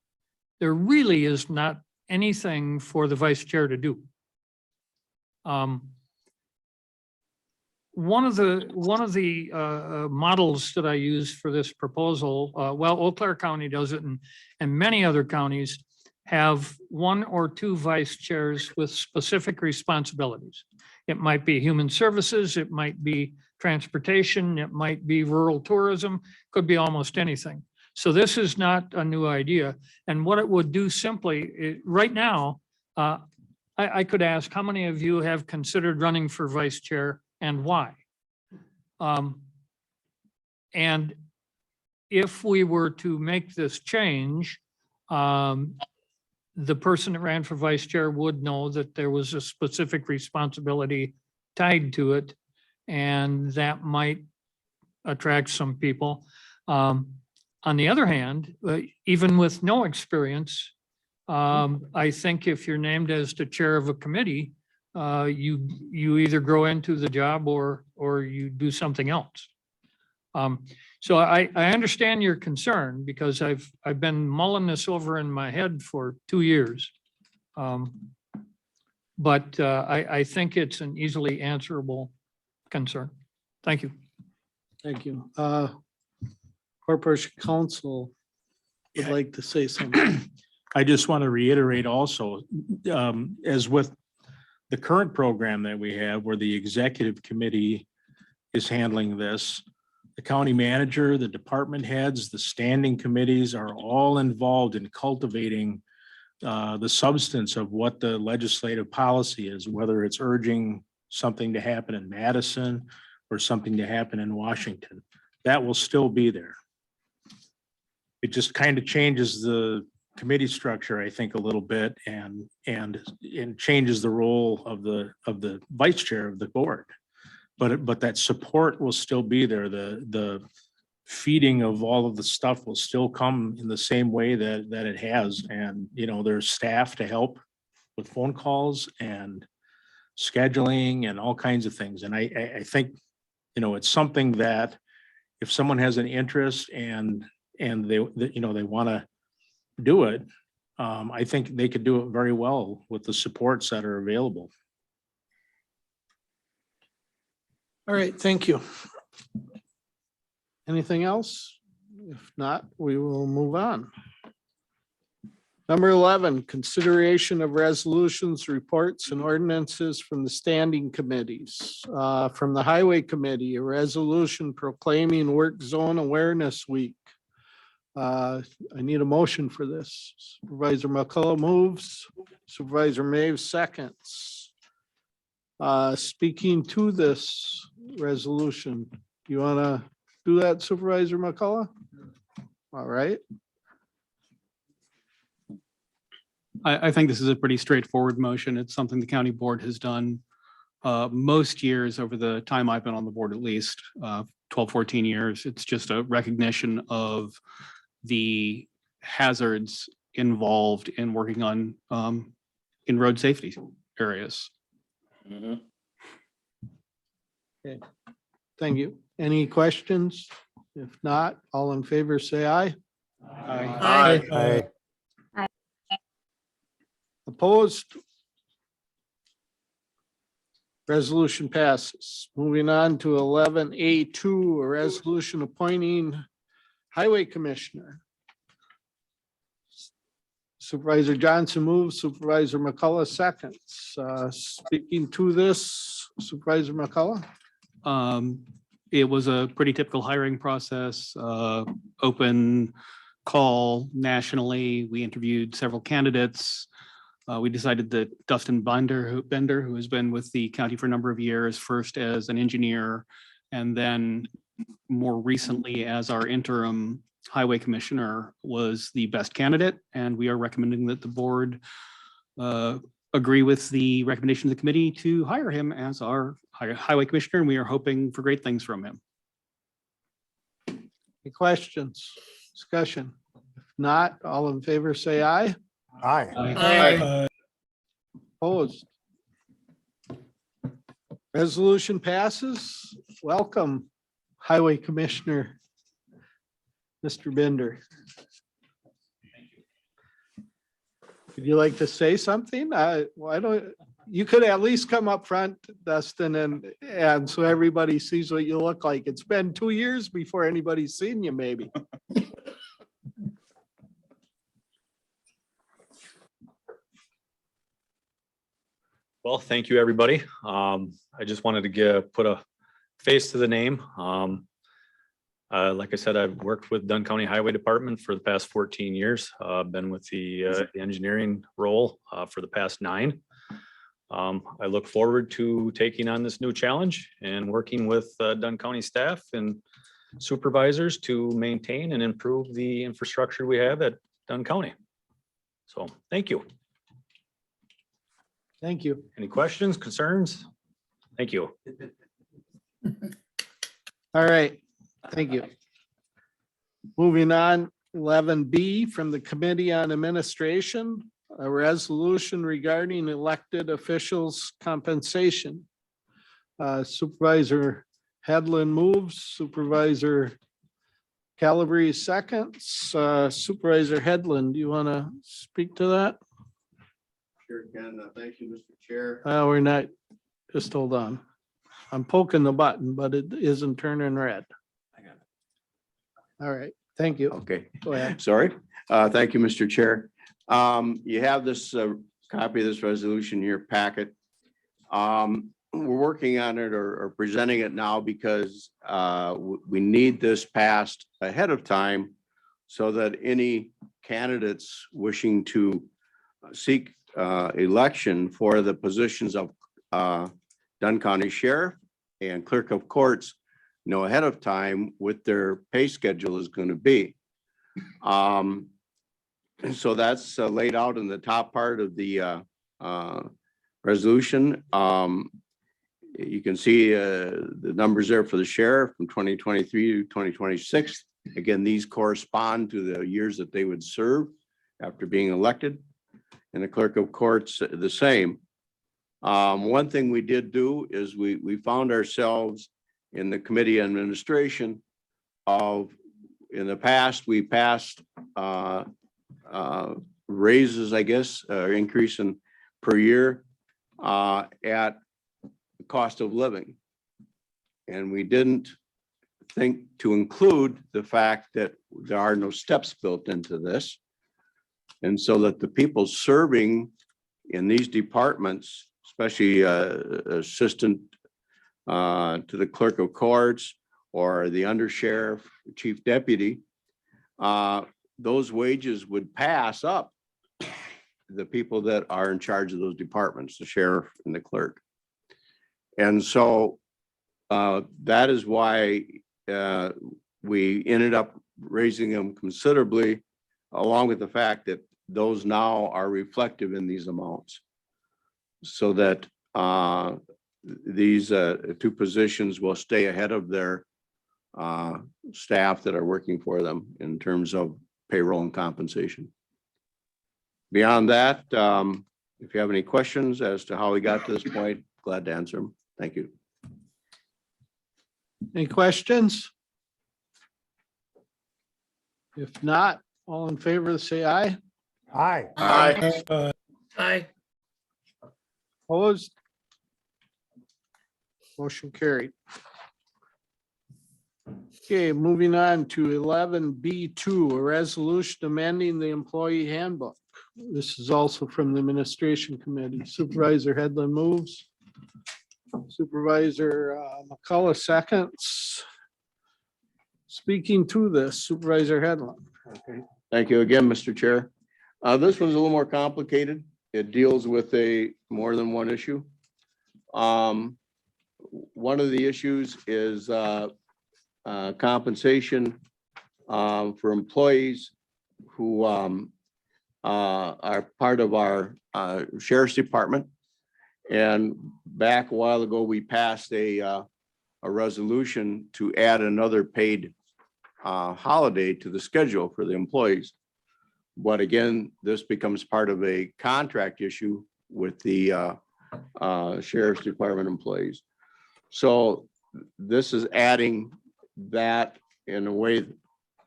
there really is not anything for the vice chair to do. One of the models that I use for this proposal, well, Eau Claire County does it, and many other counties have 1 or 2 vice chairs with specific responsibilities. It might be human services, it might be transportation, it might be rural tourism, could be almost anything. So this is not a new idea. And what it would do simply, right now, I could ask, how many of you have considered running for vice chair and why? And if we were to make this change, the person that ran for vice chair would know that there was a specific responsibility tied to it, and that might attract some people. On the other hand, even with no experience, I think if you're named as the chair of a committee, you either grow into the job or you do something else. So I understand your concern, because I've been mulling this over in my head for 2 years. But I think it's an easily answerable concern. Thank you. Thank you. Corporation Counsel would like to say something. I just want to reiterate also, as with the current program that we have, where the executive committee is handling this, the county manager, the department heads, the standing committees are all involved in cultivating the substance of what the legislative policy is, whether it's urging something to happen in Madison or something to happen in Washington. That will still be there. It just kind of changes the committee structure, I think, a little bit, and changes the role of the vice chair of the board. but that support will still be there. The feeding of all of the stuff will still come in the same way that it has. And, you know, there's staff to help with phone calls and scheduling and all kinds of things. And I think, you know, it's something that if someone has an interest and they you know, they want to do it, I think they could do it very well with the supports that are available. All right, thank you. Anything else? If not, we will move on. Number 11, consideration of resolutions, reports, and ordinances from the standing committees. From the Highway Committee, a resolution proclaiming Work Zone Awareness Week. I need a motion for this. Supervisor McCullough moves, Supervisor Maves seconds. Speaking to this resolution, do you want to do that, Supervisor McCullough? All right. I think this is a pretty straightforward motion. It's something the county board has done most years over the time I've been on the board, at least 12, 14 years. It's just a recognition of the hazards involved in working on in road safety areas. Okay, thank you. Any questions? If not, all in favor, say aye. Aye. Aye. Opposed? Resolution passes. Moving on to 11A2, a resolution appointing Highway Commissioner. Supervisor Johnson moves, Supervisor McCullough seconds. Speaking to this, Supervisor McCullough? It was a pretty typical hiring process, open call nationally. We interviewed several candidates. We decided that Dustin Bender, who has been with the county for a number of years, first as an engineer, and then more recently as our interim highway commissioner, was the best candidate. And we are recommending that the board agree with the recommendation of the committee to hire him as our highway commissioner. And we are hoping for great things from him. Any questions, discussion? If not, all in favor, say aye. Aye. Aye. Opposed? Resolution passes. Welcome, Highway Commissioner, Mr. Bender. Would you like to say something? Why don't, you could at least come up front, Dustin, and so everybody sees what you look like. It's been 2 years before anybody's seen you, maybe. Well, thank you, everybody. I just wanted to put a face to the name. Like I said, I've worked with Dunn County Highway Department for the past 14 years. Been with the engineering role for the past 9. I look forward to taking on this new challenge and working with Dunn County staff and supervisors to maintain and improve the infrastructure we have at Dunn County. So, thank you. Thank you. Any questions, concerns? Thank you. All right, thank you. Moving on, 11B from the Committee on Administration, a resolution regarding elected officials' compensation. Supervisor Headland moves, Supervisor Calabrese seconds. Supervisor Headland, do you want to speak to that? Sure can. Thank you, Mr. Chair. We're not, just hold on. I'm poking the button, but it isn't turning red. I got it. All right, thank you. Okay. Go ahead. Sorry. Thank you, Mr. Chair. You have this copy of this resolution in your packet. We're working on it or presenting it now because we need this passed ahead of time so that any candidates wishing to seek election for the positions of Dunn County Sheriff and Clerk of Courts know ahead of time what their pay schedule is going to be. So that's laid out in the top part of the resolution. You can see the numbers there for the sheriff from 2023 to 2026. Again, these correspond to the years that they would serve after being elected. And the clerk of courts, the same. One thing we did do is we found ourselves in the committee administration of, in the past, we passed raises, I guess, increase in per year at the cost of living. And we didn't think to include the fact that there are no steps built into this. And so that the people serving in these departments, especially assistant to the clerk of courts or the undersheriff, chief deputy, those wages would pass up the people that are in charge of those departments, the sheriff and the clerk. And so that is why we ended up raising them considerably, along with the fact that those now are reflective in these amounts. So that these two positions will stay ahead of their staff that are working for them in terms of payroll and compensation. Beyond that, if you have any questions as to how we got to this point, glad to answer them. Thank you. Any questions? If not, all in favor, say aye. Aye. Aye. Aye. Opposed? Motion carried. Okay, moving on to 11B2, a resolution amending the employee handbook. This is also from the administration committee. Supervisor Headland moves. Supervisor McCullough seconds. Speaking to this, Supervisor Headland. Okay. Thank you again, Mr. Chair. This one's a little more complicated. It deals with more than one issue. One of the issues is compensation for employees who are part of our sheriff's department. And back a while ago, we passed a resolution to add another paid holiday to the schedule for the employees. But again, this becomes part of a contract issue with the sheriff's department employees. So this is adding that in a way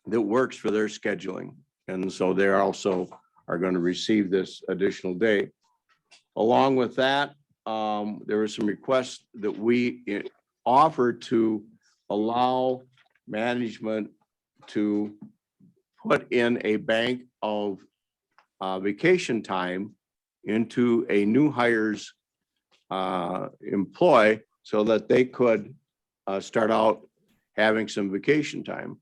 that works for their scheduling. And so they also are going to receive this additional day. Along with that, there were some requests that we offered to allow management to put in a bank of vacation time into a new hire's employ so that they could start out having some vacation time.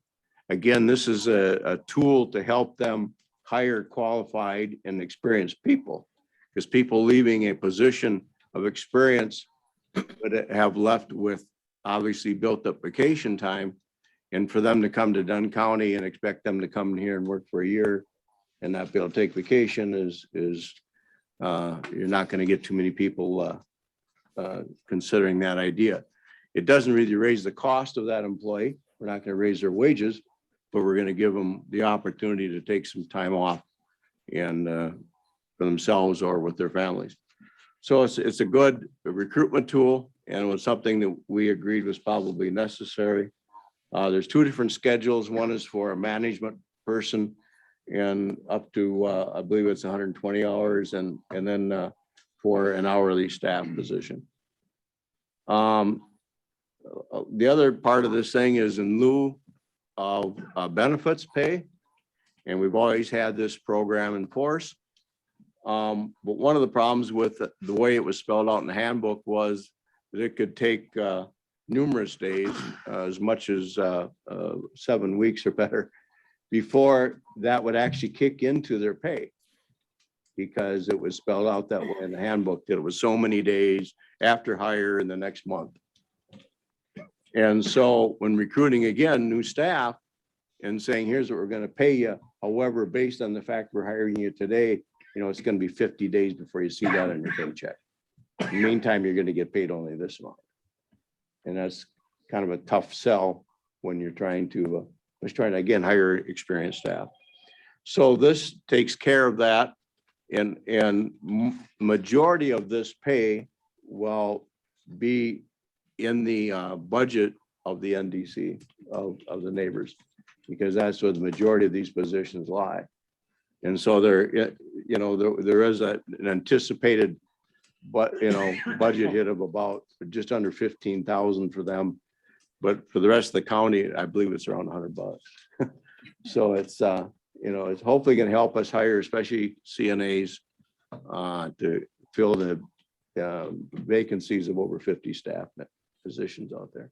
Again, this is a tool to help them hire qualified and experienced people, because people leaving a position of experience would have left with obviously built up vacation time. And for them to come to Dunn County and expect them to come here and work for a year and not be able to take vacation is you're not going to get too many people considering that idea. It doesn't really raise the cost of that employee. We're not going to raise their wages, but we're going to give them the opportunity to take some time off and for themselves or with their families. So it's a good recruitment tool, and it was something that we agreed was probably necessary. There's two different schedules. One is for a management person and up to, I believe it's 120 hours and then for an hourly staff position. The other part of this thing is in lieu of benefits pay. And we've always had this program in force. But one of the problems with the way it was spelled out in the handbook was that it could take numerous days, as much as 7 weeks or better, before that would actually kick into their pay, because it was spelled out that way in the handbook, that it was so many days after hire in the next month. And so when recruiting again new staff and saying, here's what we're going to pay you, however, based on the fact we're hiring you today, you know, it's going to be 50 days before you see that on your paycheck. In the meantime, you're going to get paid only this amount. And that's kind of a tough sell when you're trying to, again, hire experienced staff. So this takes care of that. And majority of this pay will be in the budget of the NDC of the neighbors, because that's where the majority of these positions lie. And so there is an anticipated, budget hit of about just under 15,000 for them. But for the rest of the county, I believe it's around $100. So it's, it's hopefully going to help us hire, especially CNAs, to fill the vacancies of over 50 staff positions out there.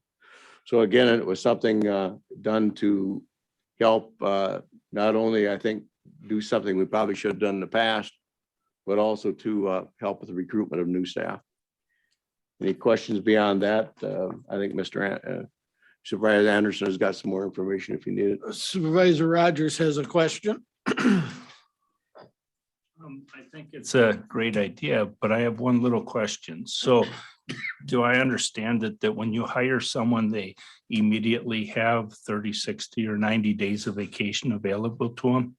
So again, it was something done to help not only, I think, do something we probably should have done in the past, but also to help with the recruitment of new staff. Any questions beyond that? I think Mr. Supervisor Anderson has got some more information if you need it. Supervisor Rogers has a question. I think it's a great idea, but I have one little question. So do I understand that when you hire someone, they immediately have 30, 60, or 90 days of vacation available to them?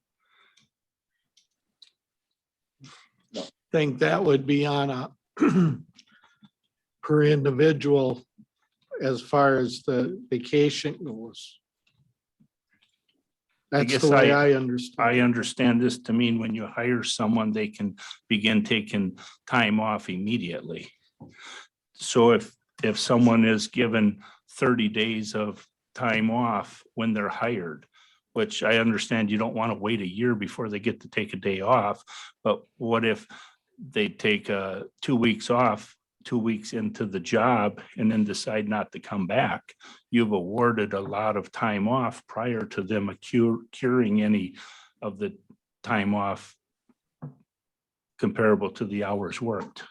Think that would be on a per individual as far as the vacation goes. That's the way I understand. I understand this to mean when you hire someone, they can begin taking time off immediately. So if someone is given 30 days of time off when they're hired, which I understand you don't want to wait a year before they get to take a day off, but what if they take 2 weeks off, 2 weeks into the job, and then decide not to come back? You've awarded a lot of time off prior to them accruing any of the time off comparable to the hours worked.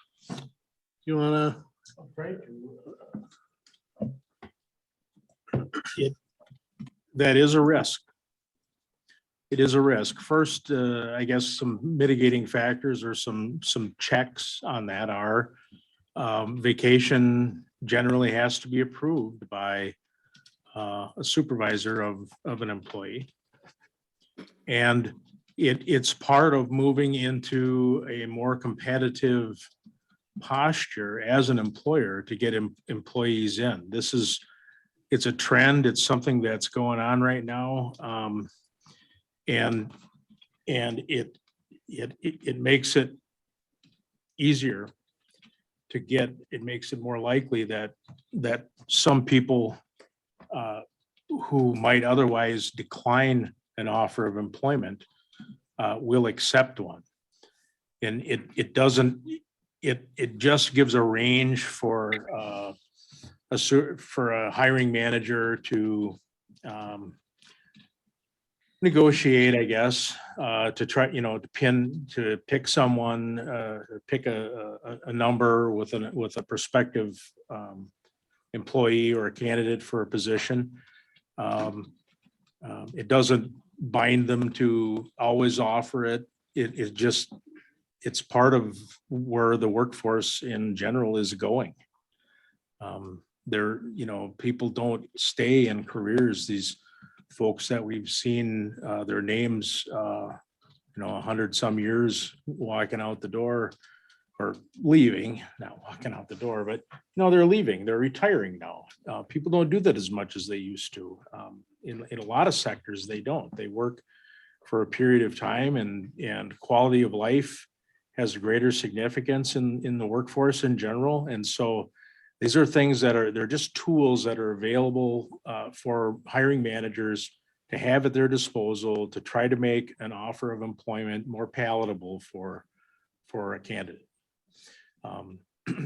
You wanna? That is a risk. It is a risk. First, I guess some mitigating factors or some checks on that are vacation generally has to be approved by a supervisor of an employee. And it's part of moving into a more competitive posture as an employer to get employees in. It's a trend. It's something that's going on right now. And it makes it easier to get, it makes it more likely that some people who might otherwise decline an offer of employment will accept one. And it just gives a range for a hiring manager to negotiate, I guess, to try, to pick someone, pick a number with a prospective employee or a candidate for a position. It doesn't bind them to always offer it. It's part of where the workforce in general is going. People don't stay in careers. These folks that we've seen their names, 100 some years walking out the door or leaving, not walking out the door, but no, they're leaving, they're retiring now. People don't do that as much as they used to. In a lot of sectors, they don't. They work for a period of time, and quality of life has greater significance in the workforce in general. And so these are things they're just tools that are available for hiring managers to have at their disposal to try to make an offer of employment more palatable for a candidate.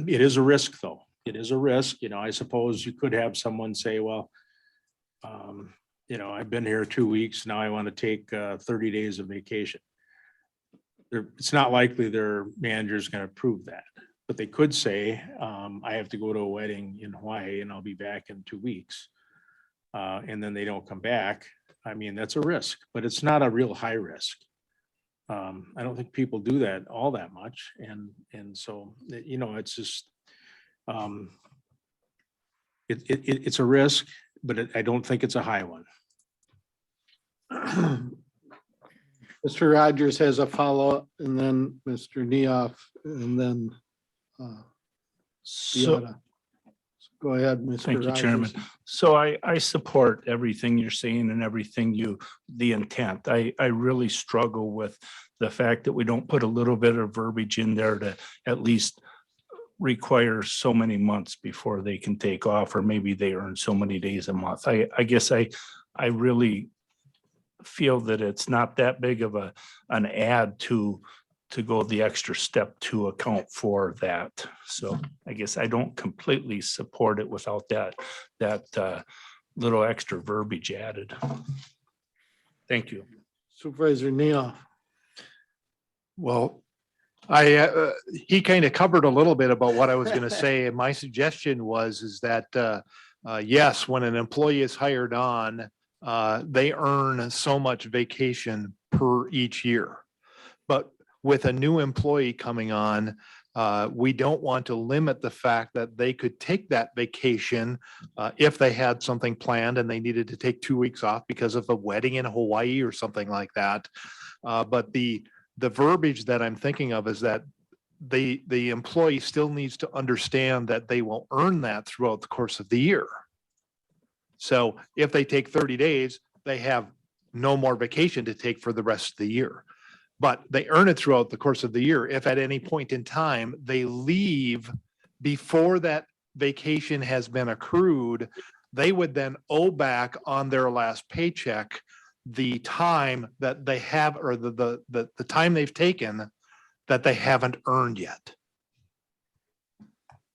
It is a risk, though. It is a risk. I suppose you could have someone say, well, I've been here 2 weeks, now I want to take 30 days of vacation. It's not likely their manager is going to approve that. But they could say, I have to go to a wedding in Hawaii and I'll be back in 2 weeks. And then they don't come back. I mean, that's a risk, but it's not a real high risk. I don't think people do that all that much. And so, it's just, it's a risk, but I don't think it's a high one. Mr. Rogers has a follow-up, and then Mr. Neoff, and then So, Beata. Go ahead, Mr. thank you, Rogers. Chairman. So I support everything you're saying and everything the intent. I really struggle with the fact that we don't put a little bit of verbiage in there to at least require so many months before they can take off, or maybe they earn so many days a month. I guess I really feel that it's not that big of an add to go the extra step to account for that. So I guess I don't completely support it without that little extra verbiage added. Thank you. Supervisor Neoff. Well, he kind of covered a little bit about what I was going to say. And my suggestion is that, yes, when an employee is hired on, they earn so much vacation per each year. But with a new employee coming on, we don't want to limit the fact that they could take that vacation if they had something planned and they needed to take 2 weeks off because of a wedding in Hawaii or something like that. But the verbiage that I'm thinking of is that the employee still needs to understand that they will earn that throughout the course of the year. So if they take 30 days, they have no more vacation to take for the rest of the year. But they earn it throughout the course of the year. If at any point in time they leave before that vacation has been accrued, they would then owe back on their last paycheck the time that they have, or the time they've taken that they haven't earned yet.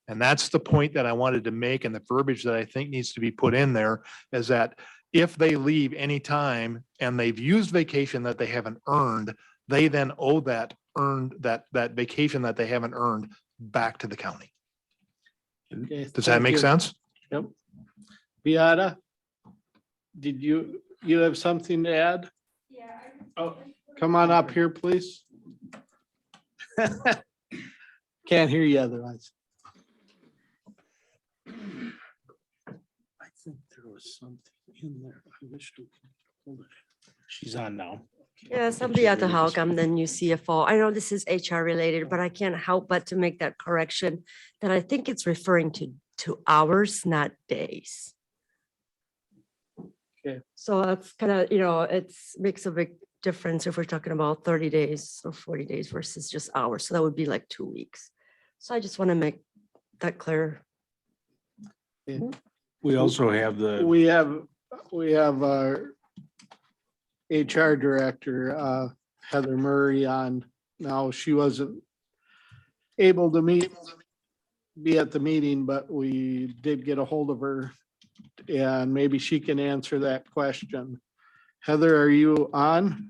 And that's the point that I wanted to make, and the verbiage that I think needs to be put in there is that if they leave anytime and they've used vacation that they haven't earned, they then owe that vacation that they haven't earned back to the county. Okay, Does that thank make you. sense? Yep. Beata, did you have something to add? Yeah. Oh, come on up here, please. Can't hear you otherwise. I think there was something in there. I wish we could hold it. She's on now. Yes, I'm Beata Hauk. I'm the new CFO. I know this is HR related, but I can't help but to make that correction that I think it's referring to hours, not days. Okay. So that's kind of, makes a big difference if we're talking about 30 days or 40 days versus just hours. So that would be like 2 weeks. So I just want to make that clear. We also have We have our HR director, Heather Murray on now. She wasn't able to be at the meeting, but we did get a hold of her and maybe she can answer that question. Heather, are you on?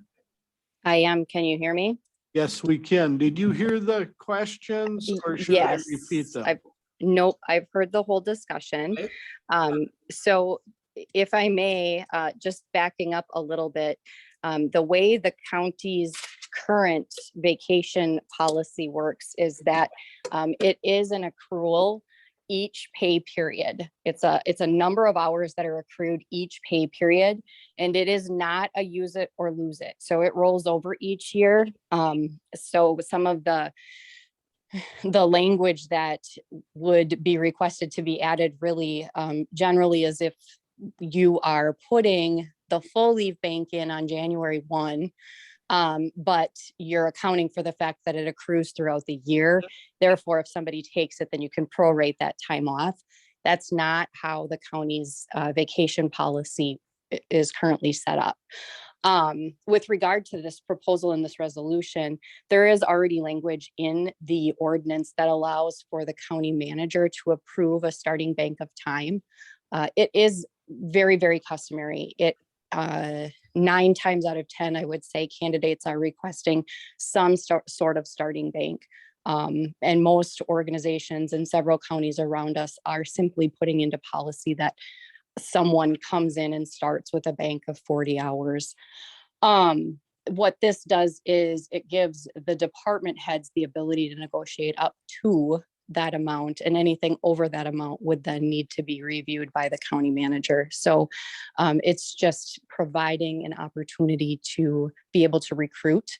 I am. Can you hear me? Yes, we can. Did you hear the questions or should I Yes. repeat them? Nope, I've heard the whole discussion. So if I may, just backing up a little bit, the way the county's current vacation policy works is that it is an accrual each pay period. It's a number of hours that are accrued each pay period, and it is not a use it or lose it. So it rolls over each year. So some of the language that would be requested to be added really generally is if you are putting the full leave bank in on January 1, but you're accounting for the fact that it accrues throughout the year. Therefore, if somebody takes it, then you can prorate that time off. That's not how the county's vacation policy is currently set up. With regard to this proposal in this resolution, there is already language in the ordinance that allows for the county manager to approve a starting bank of time. It is very, very customary. 9 times out of 10, I would say candidates are requesting some sort of starting bank. And most organizations in several counties around us are simply putting into policy that someone comes in and starts with a bank of 40 hours. What this does is it gives the department heads the ability to negotiate up to that amount, and anything over that amount would then need to be reviewed by the county manager. So it's just providing an opportunity to be able to recruit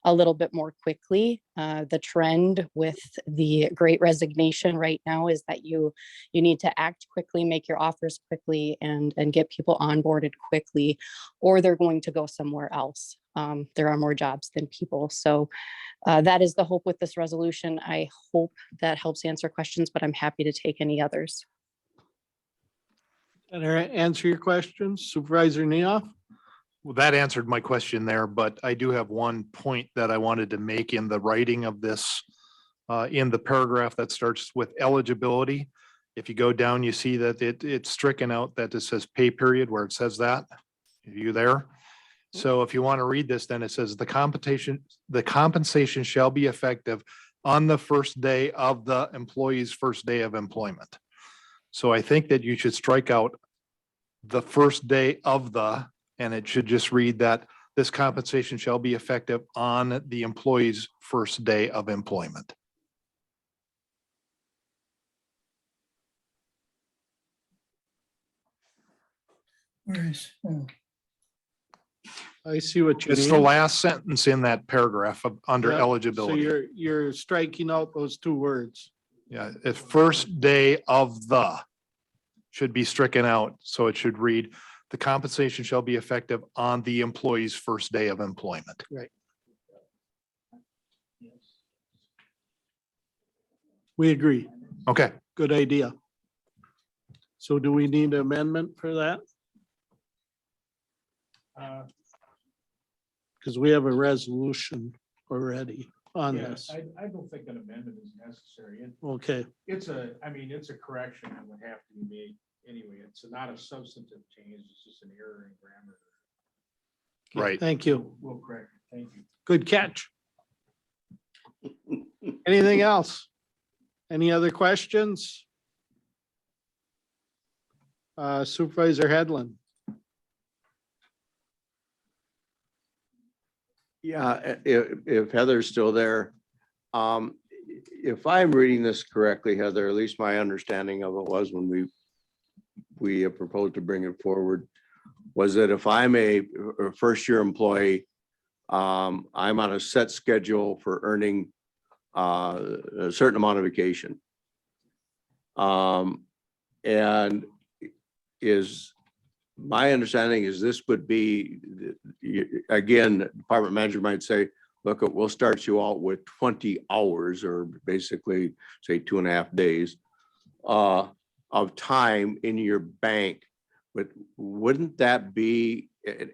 a little bit more quickly. The trend with the Great Resignation right now is that you need to act quickly, make your offers quickly, and get people onboarded quickly, or they're going to go somewhere else. There are more jobs than people. So that is the hope with this resolution. I hope that helps answer questions, but I'm happy to take any others. And answer your questions, Supervisor Neoff? Well, that answered my question there, but I do have one point that I wanted to make in the writing of this, in the paragraph that starts with eligibility. If you go down, you see that it's stricken out that it says pay period where it says that. Are you there? So if you want to read this, then it says the compensation shall be effective on the first day of the employee's first day of employment. So I think that you should strike out the first day of the, and it should just read that this compensation shall be effective on the employee's first day of employment. I see what you mean. It's the last sentence in that paragraph under Yep. eligibility. So you're striking out those two words. Yeah, it's first day of the should be stricken out. So it should read, the compensation shall be effective on the employee's first day of employment. Right. We agree. Okay. Good idea. So do we need an amendment for that? Because we have a resolution already on this. I don't think an amendment is necessary. Okay, It's a correction that would have to be made anyway. It's not a substantive change. It's just an error in grammar. Right. thank you. We'll correct it. Thank you. Good catch. Anything else? Any other questions? Supervisor Headland. Yeah, if Heather's still there, if I'm reading this correctly, Heather, at least my understanding of it was when we proposed to bring it forward, was that if I'm a first-year employee, I'm on a set schedule for earning a certain amount of vacation. And is my understanding is this would be, again, department manager might say, look, we'll start you out with 20 hours or basically say 2.5 days of time in your bank. But wouldn't that be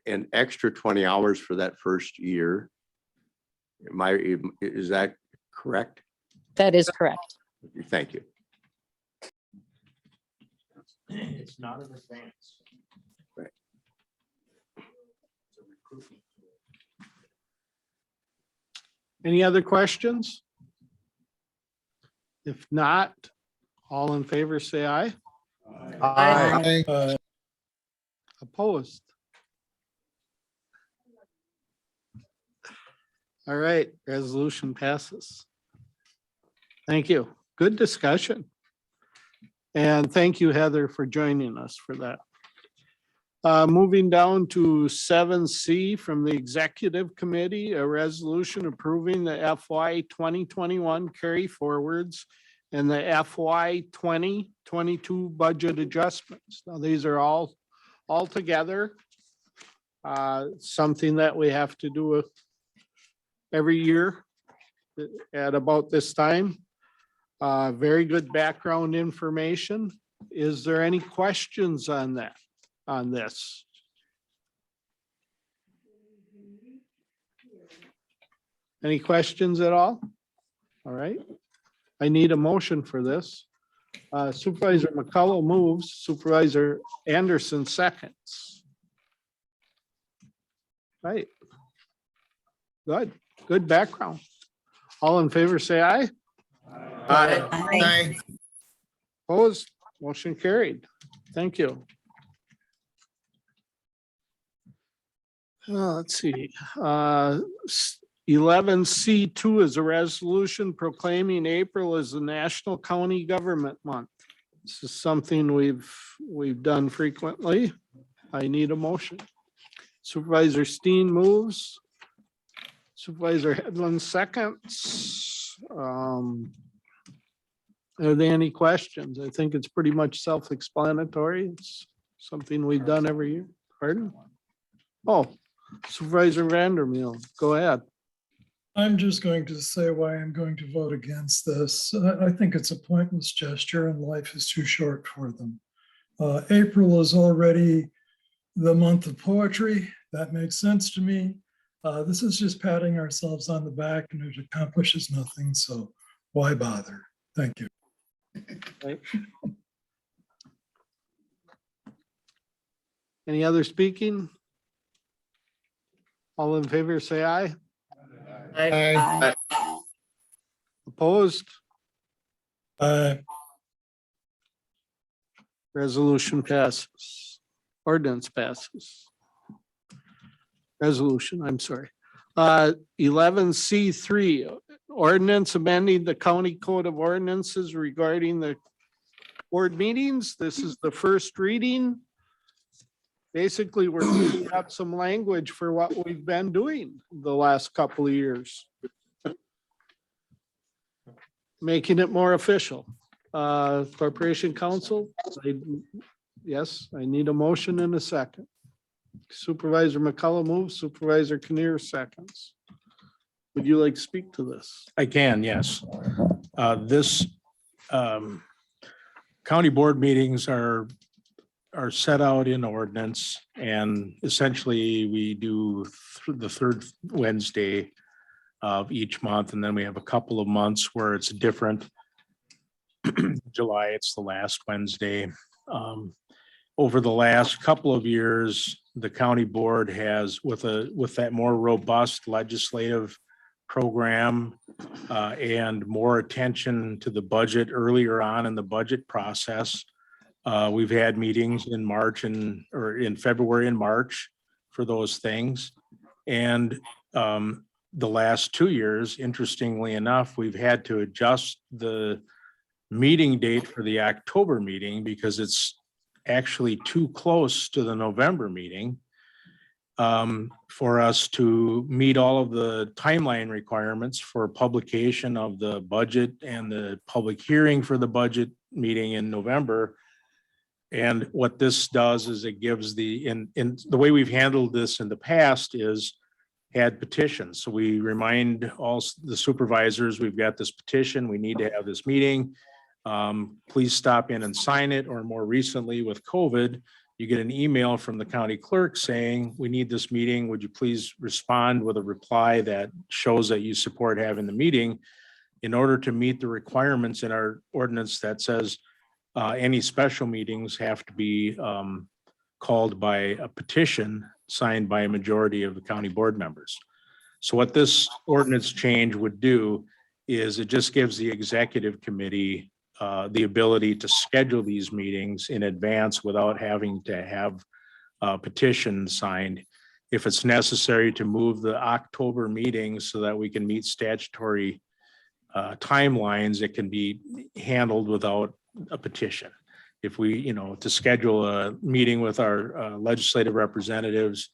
an extra 20 hours for that first year? Is that correct? That is correct. Thank you. It's not an advance. Right. It's a recruitment tool. Any other questions? If not, all in favor, say aye. Aye. Opposed? All right, resolution passes. Thank you. Good discussion. And thank you, Heather, for joining us for that. Moving down to 7C from the Executive Committee, a resolution approving the FY 2021 carry forwards and the FY 2022 budget adjustments. Now, these are all together. Something that we have to do every year at about this time. Very good background information. Is there any questions on this? Any questions at all? All right. I need a motion for this. Supervisor McCullough moves, Supervisor Anderson seconds. Right. Good background. All in favor, say aye. Aye. Opposed, motion carried. Thank you. Let's see. 11C2 is a resolution proclaiming April as the National County Government Month. This is something we've done frequently. I need a motion. Supervisor Steen moves. Supervisor Headland seconds. Are there any questions? I think it's pretty much self-explanatory. It's something we've done every year. Pardon? Oh, Supervisor Vandermeer, go ahead. I'm just going to say why I'm going to vote against this. I think it's a pointless gesture and life is too short for them. April is already the month of poetry. That makes sense to me. This is just patting ourselves on the back and it accomplishes nothing. So why bother? Thank you. Right. Any other speaking? All in favor, say aye. Aye. Opposed? Resolution passes. Ordinance passes. Resolution, I'm sorry. 11C3, ordinance amending the county code of ordinances regarding the board meetings. This is the first reading. Basically, we're cleaning up some language for what we've been doing the last couple of years. Making it more official. Corporation Council, yes, I need a motion in a second. Supervisor McCullough moves, Supervisor Kinnear seconds. Would you like to speak to this? I can, yes. This county board meetings are set out in ordinance, and essentially we do the third Wednesday of each month, and then we have a couple of months where it's different. July, it's the last Wednesday. Over the last couple of years, the county board has, with that more robust legislative program and more attention to the budget earlier on in the budget process, we've had meetings in March or in February and March for those things. And the last 2 years, interestingly enough, we've had to adjust the meeting date for the October meeting because it's actually too close to the November meeting for us to meet all of the timeline requirements for publication of the budget and the public hearing for the budget meeting in November. And what this does is it gives in the way we've handled this in the past is had petitions. So we remind all the supervisors, we've got this petition, we need to have this meeting. Please stop in and sign it. Or more recently with COVID, you get an email from the county clerk saying, we need this meeting. Would you please respond with a reply that shows that you support having the meeting? In order to meet the requirements in our ordinance that says any special meetings have to be called by a petition signed by a majority of the county board members. So what this ordinance change would do is it just gives the executive committee the ability to schedule these meetings in advance without having to have a petition signed. If it's necessary to move the October meetings so that we can meet statutory timelines, it can be handled without a petition. If we, to schedule a meeting with our legislative representatives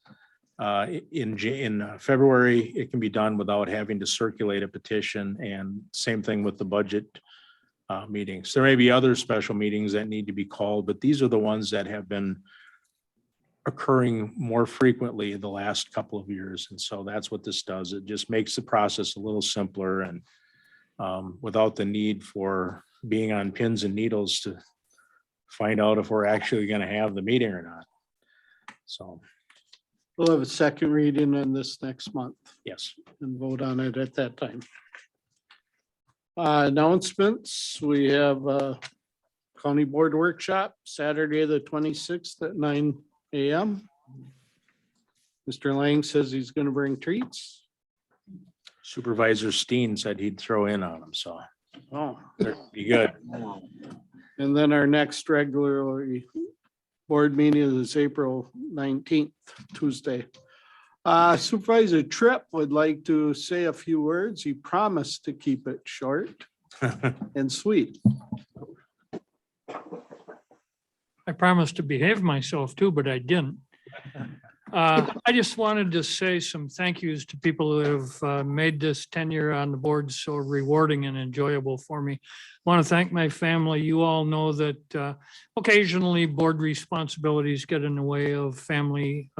in February, it can be done without having to circulate a petition, and same thing with the budget meetings. There may be other special meetings that need to be called, but these are the ones that have been occurring more frequently the last couple of years. And so that's what this does. It just makes the process a little simpler and without the need for being on pins and needles to find out if we're actually going to have the meeting or not. So we'll have a second reading on this next month. Yes. And vote on it at that time. Announcements, we have a county board workshop Saturday, the 26th at 9 a.m. Mr. Lang says he's going to bring treats. Supervisor Steen said he'd throw in on them, so oh, that'd be good. And then our next regular board meeting is April 19th, Tuesday. Supervisor Tripp would like to say a few words. He promised to keep it short and sweet. I promised to behave myself too, but I didn't. I just wanted to say some thank yous to people who have made this tenure on the board so rewarding and enjoyable for me. Want to thank my family. You all know that occasionally board responsibilities get in the way of family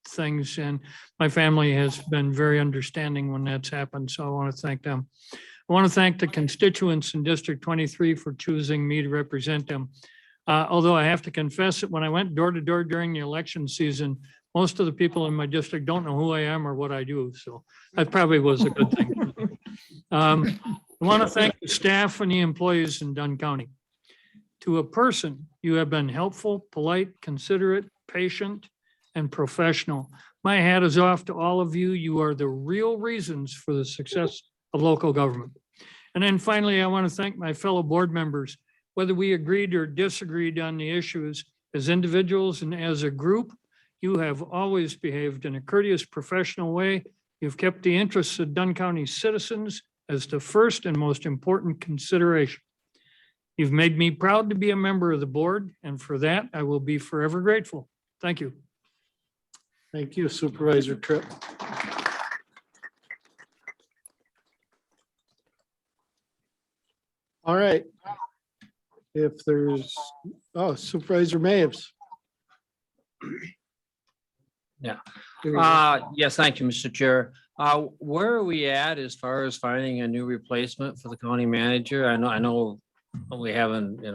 things, and my family has been very understanding when that's happened, so I want to thank them. I want to thank the constituents in District 23 for choosing me to represent them. Although I have to confess that when I went door to door during the election season, most of the people in my district don't know who I am or what I do. So that probably was a good thing. I want to thank the staff and the employees in Dunn County. To a person, you have been helpful, polite, considerate, patient, and professional. My hat is off to all of you. You are the real reasons for the success of local government. And then finally, I want to thank my fellow board members. Whether we agreed or disagreed on the issues, as individuals and as a group, you have always behaved in a courteous, professional way. You've kept the interests of Dunn County citizens as the first and most important consideration. You've made me proud to be a member of the board, and for that, I will be forever grateful. Thank you. Thank you, Supervisor Tripp. All right. If there's, Supervisor Maves. Yeah. Yes, thank you, Mr. Chair. Where are we at as far as finding a new replacement for the county manager? I know we haven't,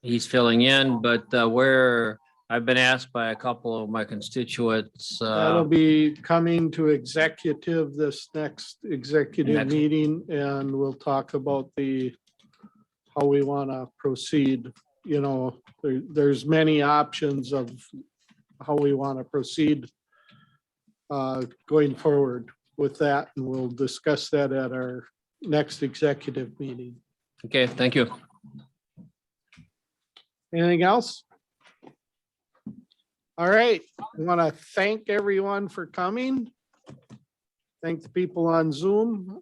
he's filling in, but where I've been asked by a couple of my constituents. That'll be coming to executive this next executive meeting, and we'll talk about how we want to proceed. There's many options of how we want to proceed going forward with that, and we'll discuss that at our next executive meeting. Okay, thank you. Anything else? All right, I want to thank everyone for coming. Thank the people on Zoom.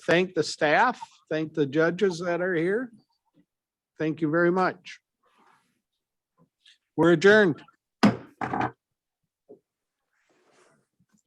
Thank the staff. Thank the judges that are here. Thank you very much. We're adjourned.